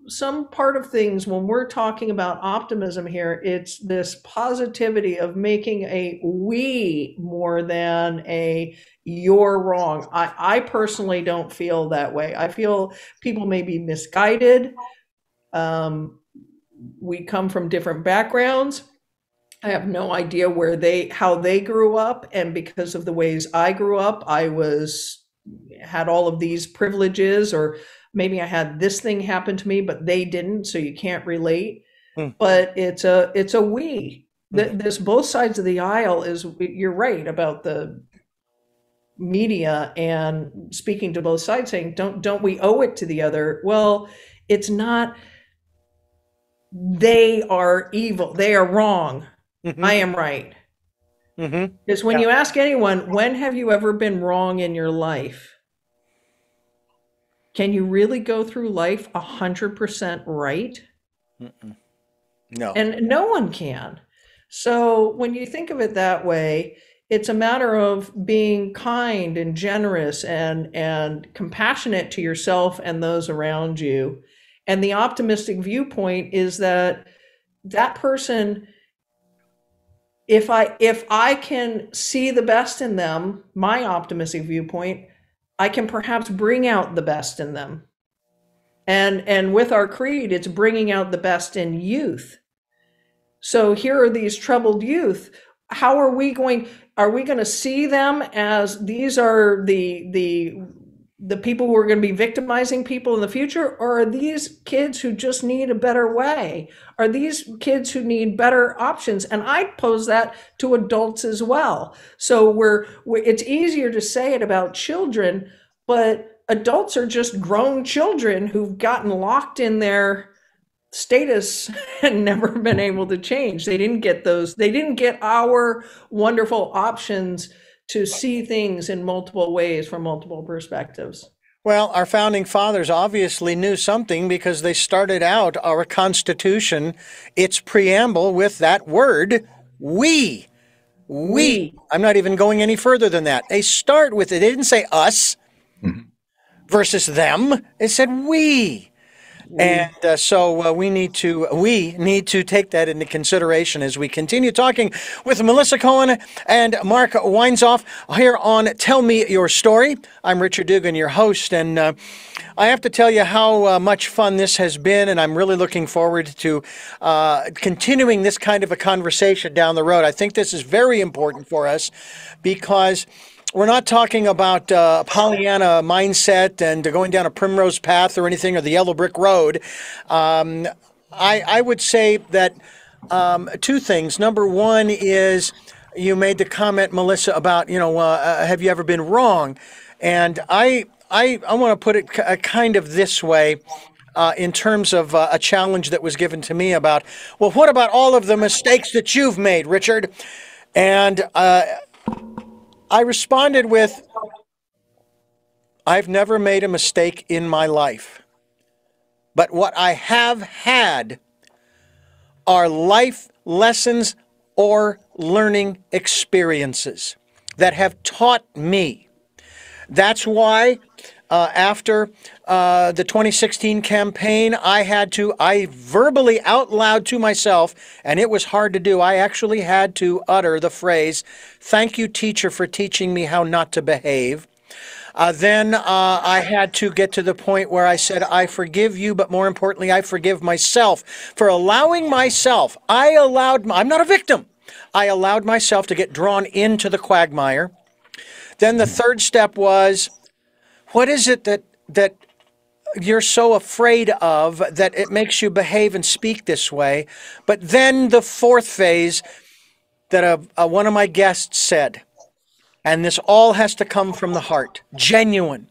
some part of things, when we're talking about optimism here, it's this positivity of making a we more than a you're wrong. I personally don't feel that way. I feel people may be misguided. We come from different backgrounds. I have no idea how they grew up. And because of the ways I grew up, I had all of these privileges, or maybe I had this thing happen to me, but they didn't. So you can't relate. But it's a we. This both sides of the aisle you're right about the media and speaking to both sides, saying, don't we owe it to the other? Well, it's not. They are evil. They are wrong. Mm-hmm. I am right. Mm-hmm. Because when you ask anyone, when have you ever been wrong in your life? Can you really go through life 100% right? Mm-mm. No. And no one can. So when you think of it that way, it's a matter of being kind and generous and compassionate to yourself and those around you. And the optimistic viewpoint is that person, if I can see the best in them, my optimistic viewpoint, I can perhaps bring out the best in them. And with our creed, it's bringing out the best in youth. So here are these troubled youth. How are we going to see them as these are the people who are going to be victimizing people in the future? Or are these kids who just need a better way? Are these kids who need better options? And I pose that to adults as well. So it's easier to say it about children, but adults are just grown children who've gotten locked in their status and never been able to change. They didn't get our wonderful options to see things in multiple ways from multiple perspectives. Well, our founding fathers obviously knew something, because they started out our Constitution, its preamble, with that word, we. We. I'm not even going any further than that. They start with it. They didn't say us versus them. It said we. And so we need to take that into consideration as we continue talking with Melissa Cohen and Mark Weinzoff here on Tell Me Your Story. I'm Richard Dugan, your host, and I have to tell you how much fun this has been, and I'm really looking forward to continuing this kind of a conversation down the road. I think this is very important for us, because we're not talking about Pollyanna mindset and going down a primrose path or anything, or the yellow brick road. I would say that two things. Number one is, you made the comment, Melissa, about, have you ever been wrong? And I want to put it kind of this way. in terms of a challenge that was given to me about, well, what about all of the mistakes that you've made, Richard? And I responded with, I've never made a mistake in my life. But what I have had are life lessons or learning experiences that have taught me. That's why after the 2016 campaign, I verbally out loud to myself, and it was hard to do, I actually had to utter the phrase, "Thank you, teacher, for teaching me how not to behave." Then I had to get to the point where I said, I forgive you, but more importantly, I forgive myself for allowing myself. I'm not a victim. I allowed myself to get drawn into the quagmire. Then the third step was, what is it that you're so afraid of that it makes you behave and speak this way? But then the fourth phase that one of my guests said, and this all has to come from the heart. Genuine.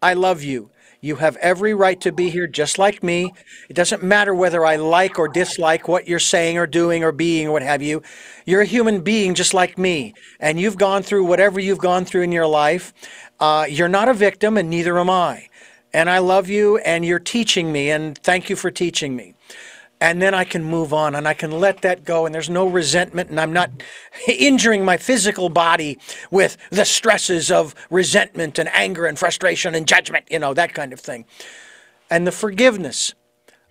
I love you. You have every right to be here just like me. It doesn't matter whether I like or dislike what you're saying or doing or being or what have you. You're a human being just like me. And you've gone through whatever you've gone through in your life. You're not a victim, and neither am I. And I love you, and you're teaching me, and thank you for teaching me. And then I can move on, and I can let that go, and there's no resentment, and I'm not injuring my physical body with the stresses of resentment and anger and frustration and judgment, that kind of thing. And the forgiveness,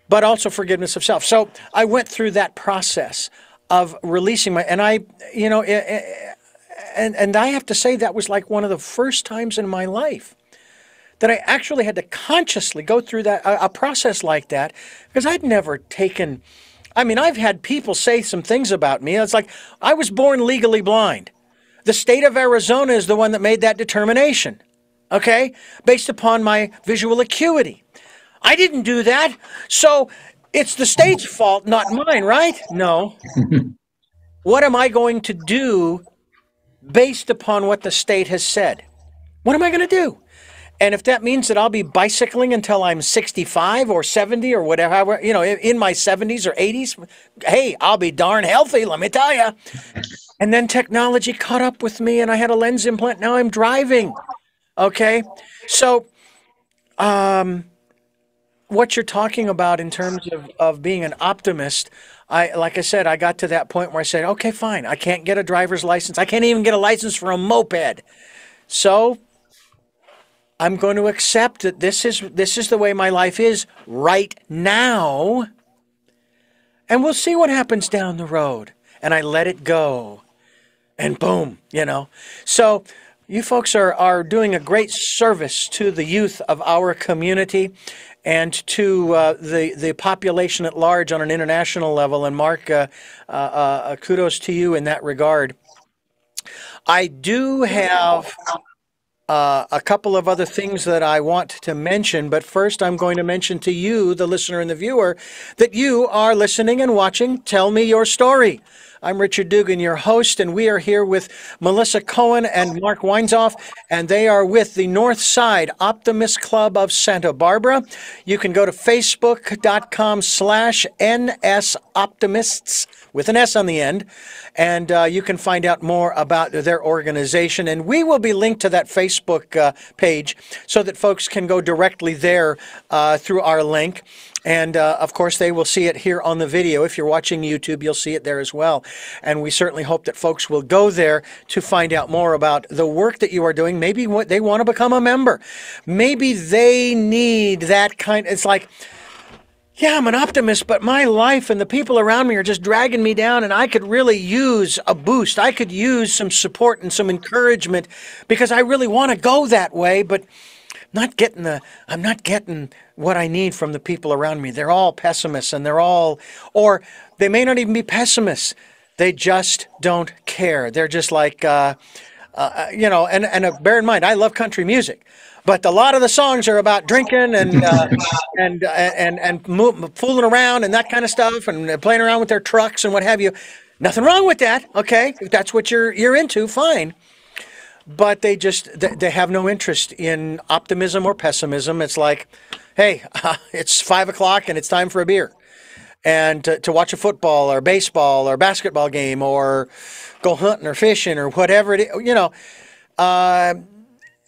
but also forgiveness of self. So I went through that process of releasing and I have to say that was like one of the first times in my life that I actually had to consciously go through a process like that, because I'd never taken, I've had people say some things about me. It's like, I was born legally blind. The state of Arizona is the one that made that determination, okay, based upon my visual acuity. I didn't do that, so it's the state's fault, not mine, right? No. What am I going to do based upon what the state has said? What am I going to do? And if that means that I'll be bicycling until I'm 65 or 70 or whatever, in my 70s or 80s, hey, I'll be darn healthy, let me tell you. And then technology caught up with me, and I had a lens implant. Now I'm driving. Okay. So what you're talking about in terms of being an optimist, like I said, I got to that point where I said, okay, fine. I can't get a driver's license. I can't even get a license for a moped. So I'm going to accept that this is the way my life is right now, and we'll see what happens down the road. And I let it go, and boom, So you folks are doing a great service to the youth of our community and to the population at large on an international level. And Mark, kudos to you in that regard. I do have a couple of other things that I want to mention, but first I'm going to mention to you, the listener and the viewer, that you are listening and watching Tell Me Your Story. I'm Richard Dugan, your host, and we are here with Melissa Cohen and Mark Weinzoff, and they are with the NORTHSIDE Optimist Club of Santa Barbara. You can go to facebook.com/NSOptimists with an S on the end, and you can find out more about their organization. And we will be linked to that Facebook page so that folks can go directly there through our link. And of course, they will see it here on the video. If you're watching YouTube, you'll see it there as well. And we certainly hope that folks will go there to find out more about the work that you are doing. Maybe what they want to become a member. Maybe they need that kind. It's like, yeah, I'm an optimist, but my life and the people around me are just dragging me down, and I could really use a boost. I could use some support and some encouragement because I really want to go that way, but I'm not getting what I need from the people around me. They're all pessimists, and or they may not even be pessimists. They just don't care. They're just like, bear in mind, I love country music, but a lot of the songs are about drinking and fooling around and that kind of stuff, and playing around with their trucks and what have you. Nothing wrong with that. Okay, if that's what you're into, fine. But they have no interest in optimism or pessimism. It's like, hey, it's 5 o'clock and it's time for a beer, and to watch a football or baseball or basketball game, or go hunting or fishing or whatever it is,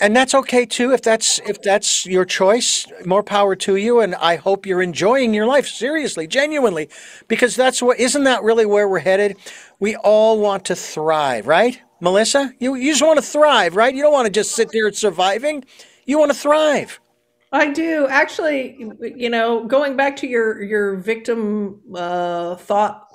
and that's okay too. If that's your choice, more power to you. And I hope you're enjoying your life, seriously, genuinely, because isn't that really where we're headed? We all want to thrive, right, Melissa? You just want to thrive, right? You don't want to just sit there surviving. You want to thrive. I do actually. Going back to your victim thought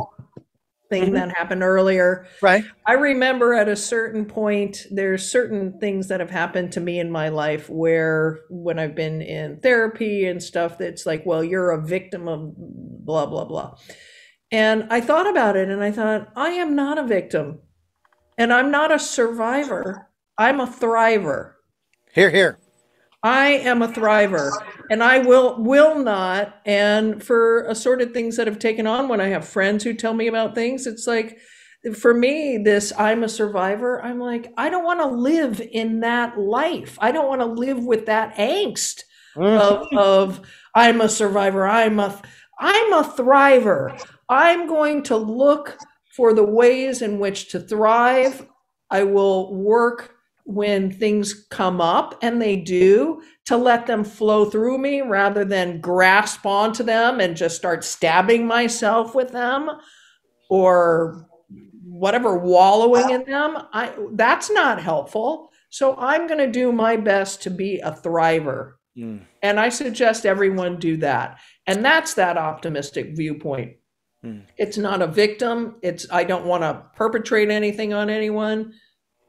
thing Hmm. that happened earlier. Right. I remember at a certain point, there's certain things that have happened to me in my life where when I've been in therapy and stuff, that's like, well, you're a victim of blah, blah, blah. And I thought about it and I thought, I am not a victim and I'm not a survivor. I'm a thriver. Here, here. I am a thriver and I will not. And for assorted things that have taken on, when I have friends who tell me about things, it's like, for me, this I'm a survivor, I'm like, I don't want to live in that life. I don't want to live with that angst of I'm a survivor. I'm a thriver. I'm going to look for the ways in which to thrive. I will work when things come up, and they do, to let them flow through me rather than grasp onto them and just start stabbing myself with them or whatever, wallowing in them. That's not helpful. So I'm going to do my best to be a thriver. Mm. And I suggest everyone do that. And that's that optimistic viewpoint. It's not a victim. I don't want to perpetrate anything on anyone,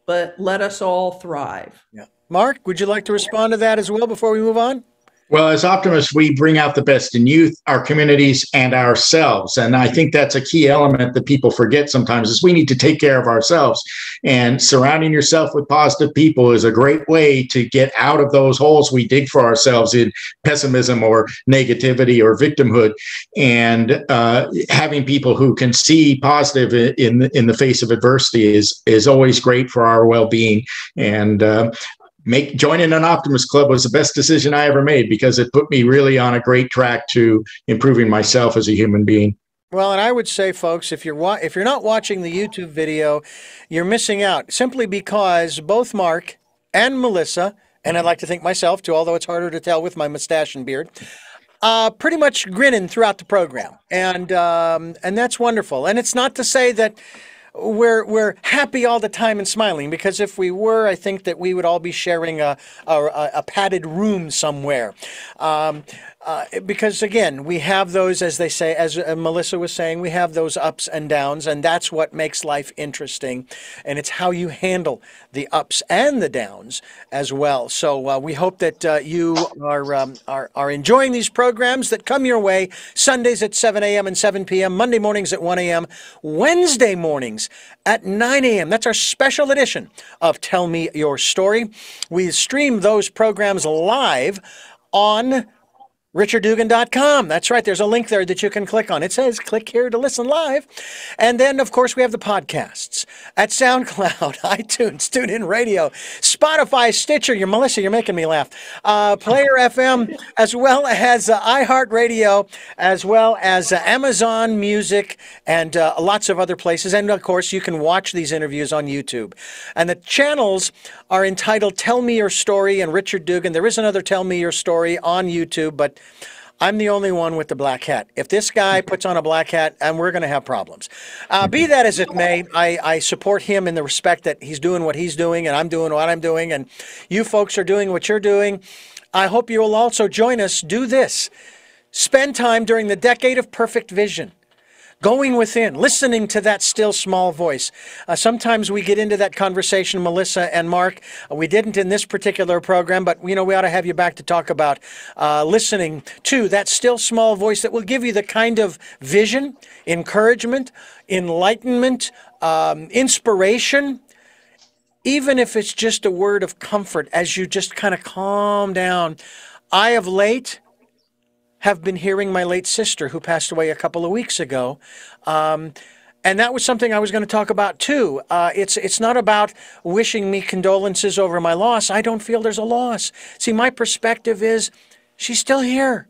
but let us all thrive. Yeah. Mark, would you like to respond to that as well before we move on? Well, as optimists, we bring out the best in youth, our communities, and ourselves. And I think that's a key element that people forget sometimes is we need to take care of ourselves. And surrounding yourself with positive people is a great way to get out of those holes we dig for ourselves in pessimism or negativity or victimhood. And having people who can see positive in the face of adversity is always great for our well-being. And joining an Optimist Club was the best decision I ever made because it put me really on a great track to improving myself as a human being. Well, and I would say, folks, if you're not watching the YouTube video, you're missing out simply because both Mark and Melissa, and I'd like to think myself too, although it's harder to tell with my mustache and beard, pretty much grinning throughout the program, and that's wonderful. And it's not to say that we're happy all the time and smiling, because if we were, I think that we would all be sharing a padded room somewhere. Because again, we have those, as they say, as Melissa was saying, we have those ups and downs, and that's what makes life interesting. And it's how you handle the ups and the downs as well. So we hope that you are enjoying these programs that come your way Sundays at 7 a.m. and 7 p.m., Monday mornings at 1 a.m., Wednesday mornings at 9 a.m. That's our special edition of Tell Me Your Story. We stream those programs live on richarddugan.com. That's right. There's a link there that you can click on. It says click here to listen live. And then, of course, we have the podcasts at SoundCloud, iTunes, TuneIn Radio, Spotify, Stitcher. Melissa, you're making me laugh. Player FM, as well as iHeartRadio, as well as Amazon Music, and lots of other places. And, of course, you can watch these interviews on YouTube. And the channels are entitled Tell Me Your Story and Richard Dugan. There is another Tell Me Your Story on YouTube, but I'm the only one with the black hat. If this guy puts on a black hat, and we're going to have problems. Be that as it may, I support him in the respect that he's doing what he's doing, and I'm doing what I'm doing, and you folks are doing what you're doing. I hope you will also join us. Do this. Spend time during the decade of perfect vision. Going within, listening to that still small voice. Sometimes we get into that conversation, Melissa and Mark. We didn't in this particular program, but we ought to have you back to talk about listening to that still small voice that will give you the kind of vision, encouragement, enlightenment, inspiration, even if it's just a word of comfort as you just kind of calm down. I of late have been hearing my late sister, who passed away a couple of weeks ago. And that was something I was going to talk about too. It's not about wishing me condolences over my loss. I don't feel there's a loss. See, my perspective is she's still here.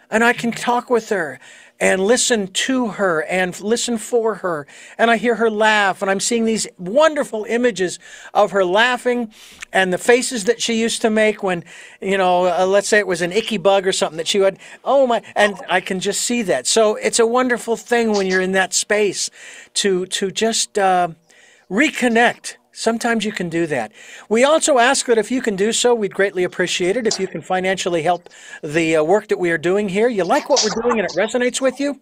And I can talk with her and listen to her and listen for her. And I hear her laugh, and I'm seeing these wonderful images of her laughing and the faces that she used to make when, let's say it was an icky bug or something that she would, oh my, and I can just see that. So it's a wonderful thing when you're in that space to just reconnect. Sometimes you can do that. We also ask that if you can do so, we'd greatly appreciate it if you can financially help the work that we are doing here. You like what we're doing and it resonates with you?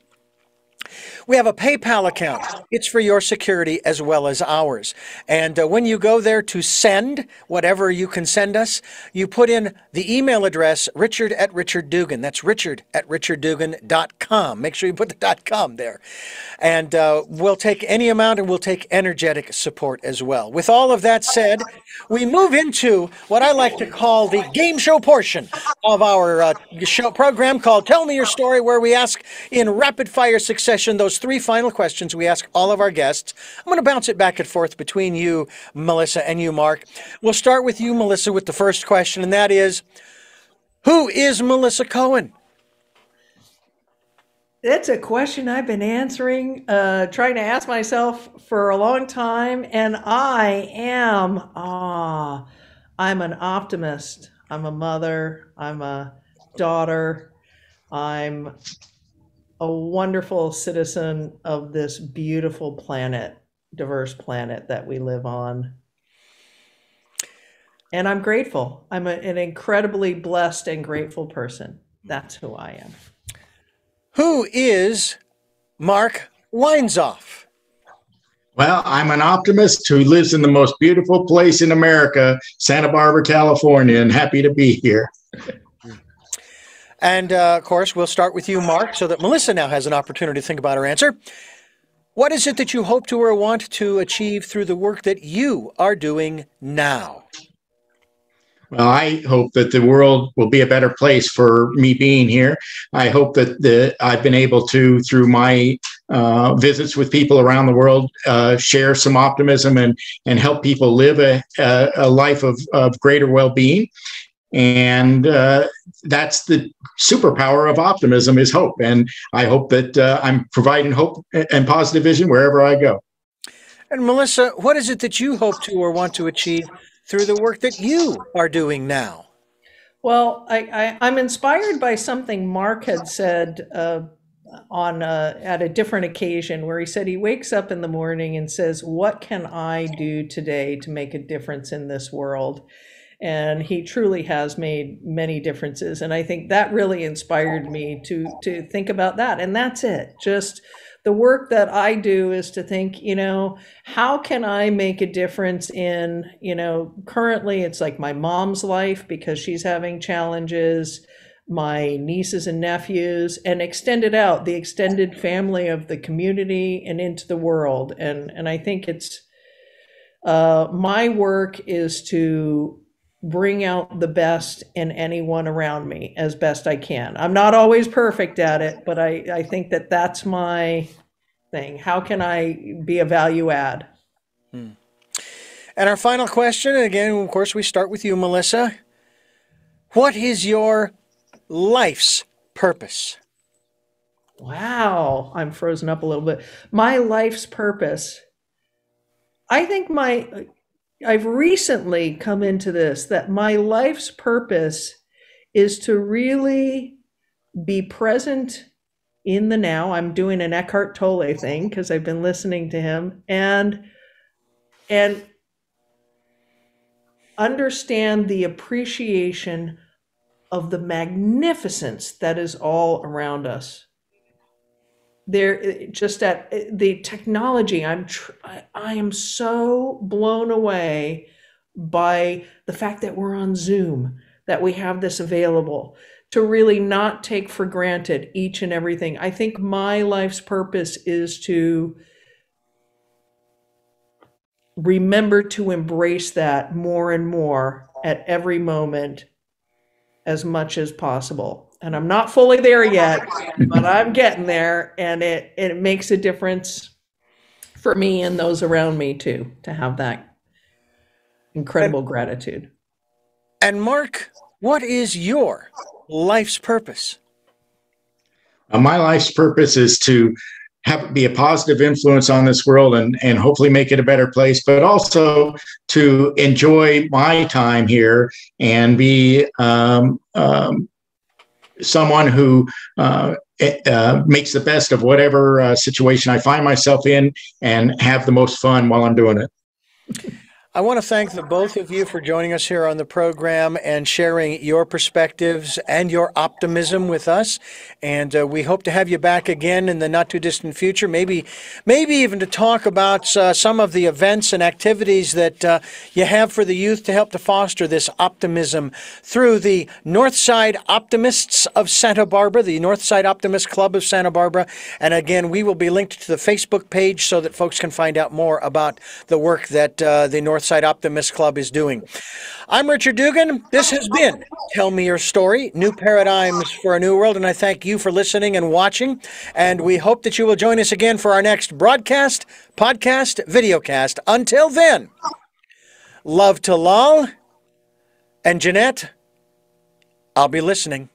We have a PayPal account. It's for your security as well as ours. And when you go there to send whatever you can send us, you put in the email address, Richard@RichardDugan. That's Richard@RichardDugan.com. Make sure you put the .com there. And we'll take any amount, and we'll take energetic support as well. With all of that said, we move into what I like to call the game show portion of our show program called Tell Me Your Story, where we ask in rapid fire succession those three final questions we ask all of our guests. I'm going to bounce it back and forth between you, Melissa, and you, Mark. We'll start with you, Melissa, with the first question, and that is, who is Melissa Cohen? That's a question I've been answering, trying to ask myself for a long time, and I'm an optimist. I'm a mother. I'm a daughter. I'm a wonderful citizen of this beautiful planet, diverse planet that we live on. And I'm grateful. I'm an incredibly blessed and grateful person. That's who I am. Who is Mark Weinzoff? Well, I'm an optimist who lives in the most beautiful place in America, Santa Barbara, California, and happy to be here. And of course, we'll start with you, Mark, so that Melissa now has an opportunity to think about her answer. What is it that you hope to or want to achieve through the work that you are doing now? Well, I hope that the world will be a better place for me being here. I hope that I've been able to, through my visits with people around the world, share some optimism and help people live a life of greater well-being. And that's the superpower of optimism, is hope. And I hope that I'm providing hope and positive vision wherever I go. And Melissa, what is it that you hope to or want to achieve through the work that you are doing now? Well, I'm inspired by something Mark had said at a different occasion, where he said he wakes up in the morning and says, what can I do today to make a difference in this world? And he truly has made many differences. And I think that really inspired me to think about that. And that's it. Just the work that I do is to think, how can I make a difference in, currently it's like my mom's life because she's having challenges, my nieces and nephews, and extend it out, the extended family of the community and into the world. And I think it's, my work is to bring out the best in anyone around me as best I can. I'm not always perfect at it, but I think that that's my thing. How can I be a value add? And our final question, again, of course, we start with you, Melissa. What is your life's purpose? Wow, I'm frozen up a little bit. My life's purpose. I think I've recently come into this, that my life's purpose is to really be present in the now. I'm doing an Eckhart Tolle thing because I've been listening to him, and understand the appreciation of the magnificence that is all around us. There, just at the technology, I am so blown away by the fact that we're on Zoom, that we have this available, to really not take for granted each and everything. I think my life's purpose is to remember to embrace that more and more at every moment as much as possible. And I'm not fully there yet, but I'm getting there, and it makes a difference for me and those around me too, to have that incredible gratitude. And Mark, what is your life's purpose? My life's purpose is to be a positive influence on this world and hopefully make it a better place, but also to enjoy my time here and be someone who makes the best of whatever situation I find myself in and have the most fun while I'm doing it. I want to thank the both of you for joining us here on the program and sharing your perspectives and your optimism with us. And we hope to have you back again in the not too distant future, maybe even to talk about some of the events and activities that you have for the youth to help to foster this optimism through the Northside Optimists of Santa Barbara, the Northside Optimist Club of Santa Barbara. And again, we will be linked to the Facebook page so that folks can find out more about the work that the Northside Optimist Club is doing. I'm Richard Dugan. This has been Tell Me Your Story, New Paradigms for a New World, and I thank you for listening and watching, and we hope that you will join us again for our next broadcast, podcast, videocast. Until then, love to Lal, and Jeanette, I'll be listening.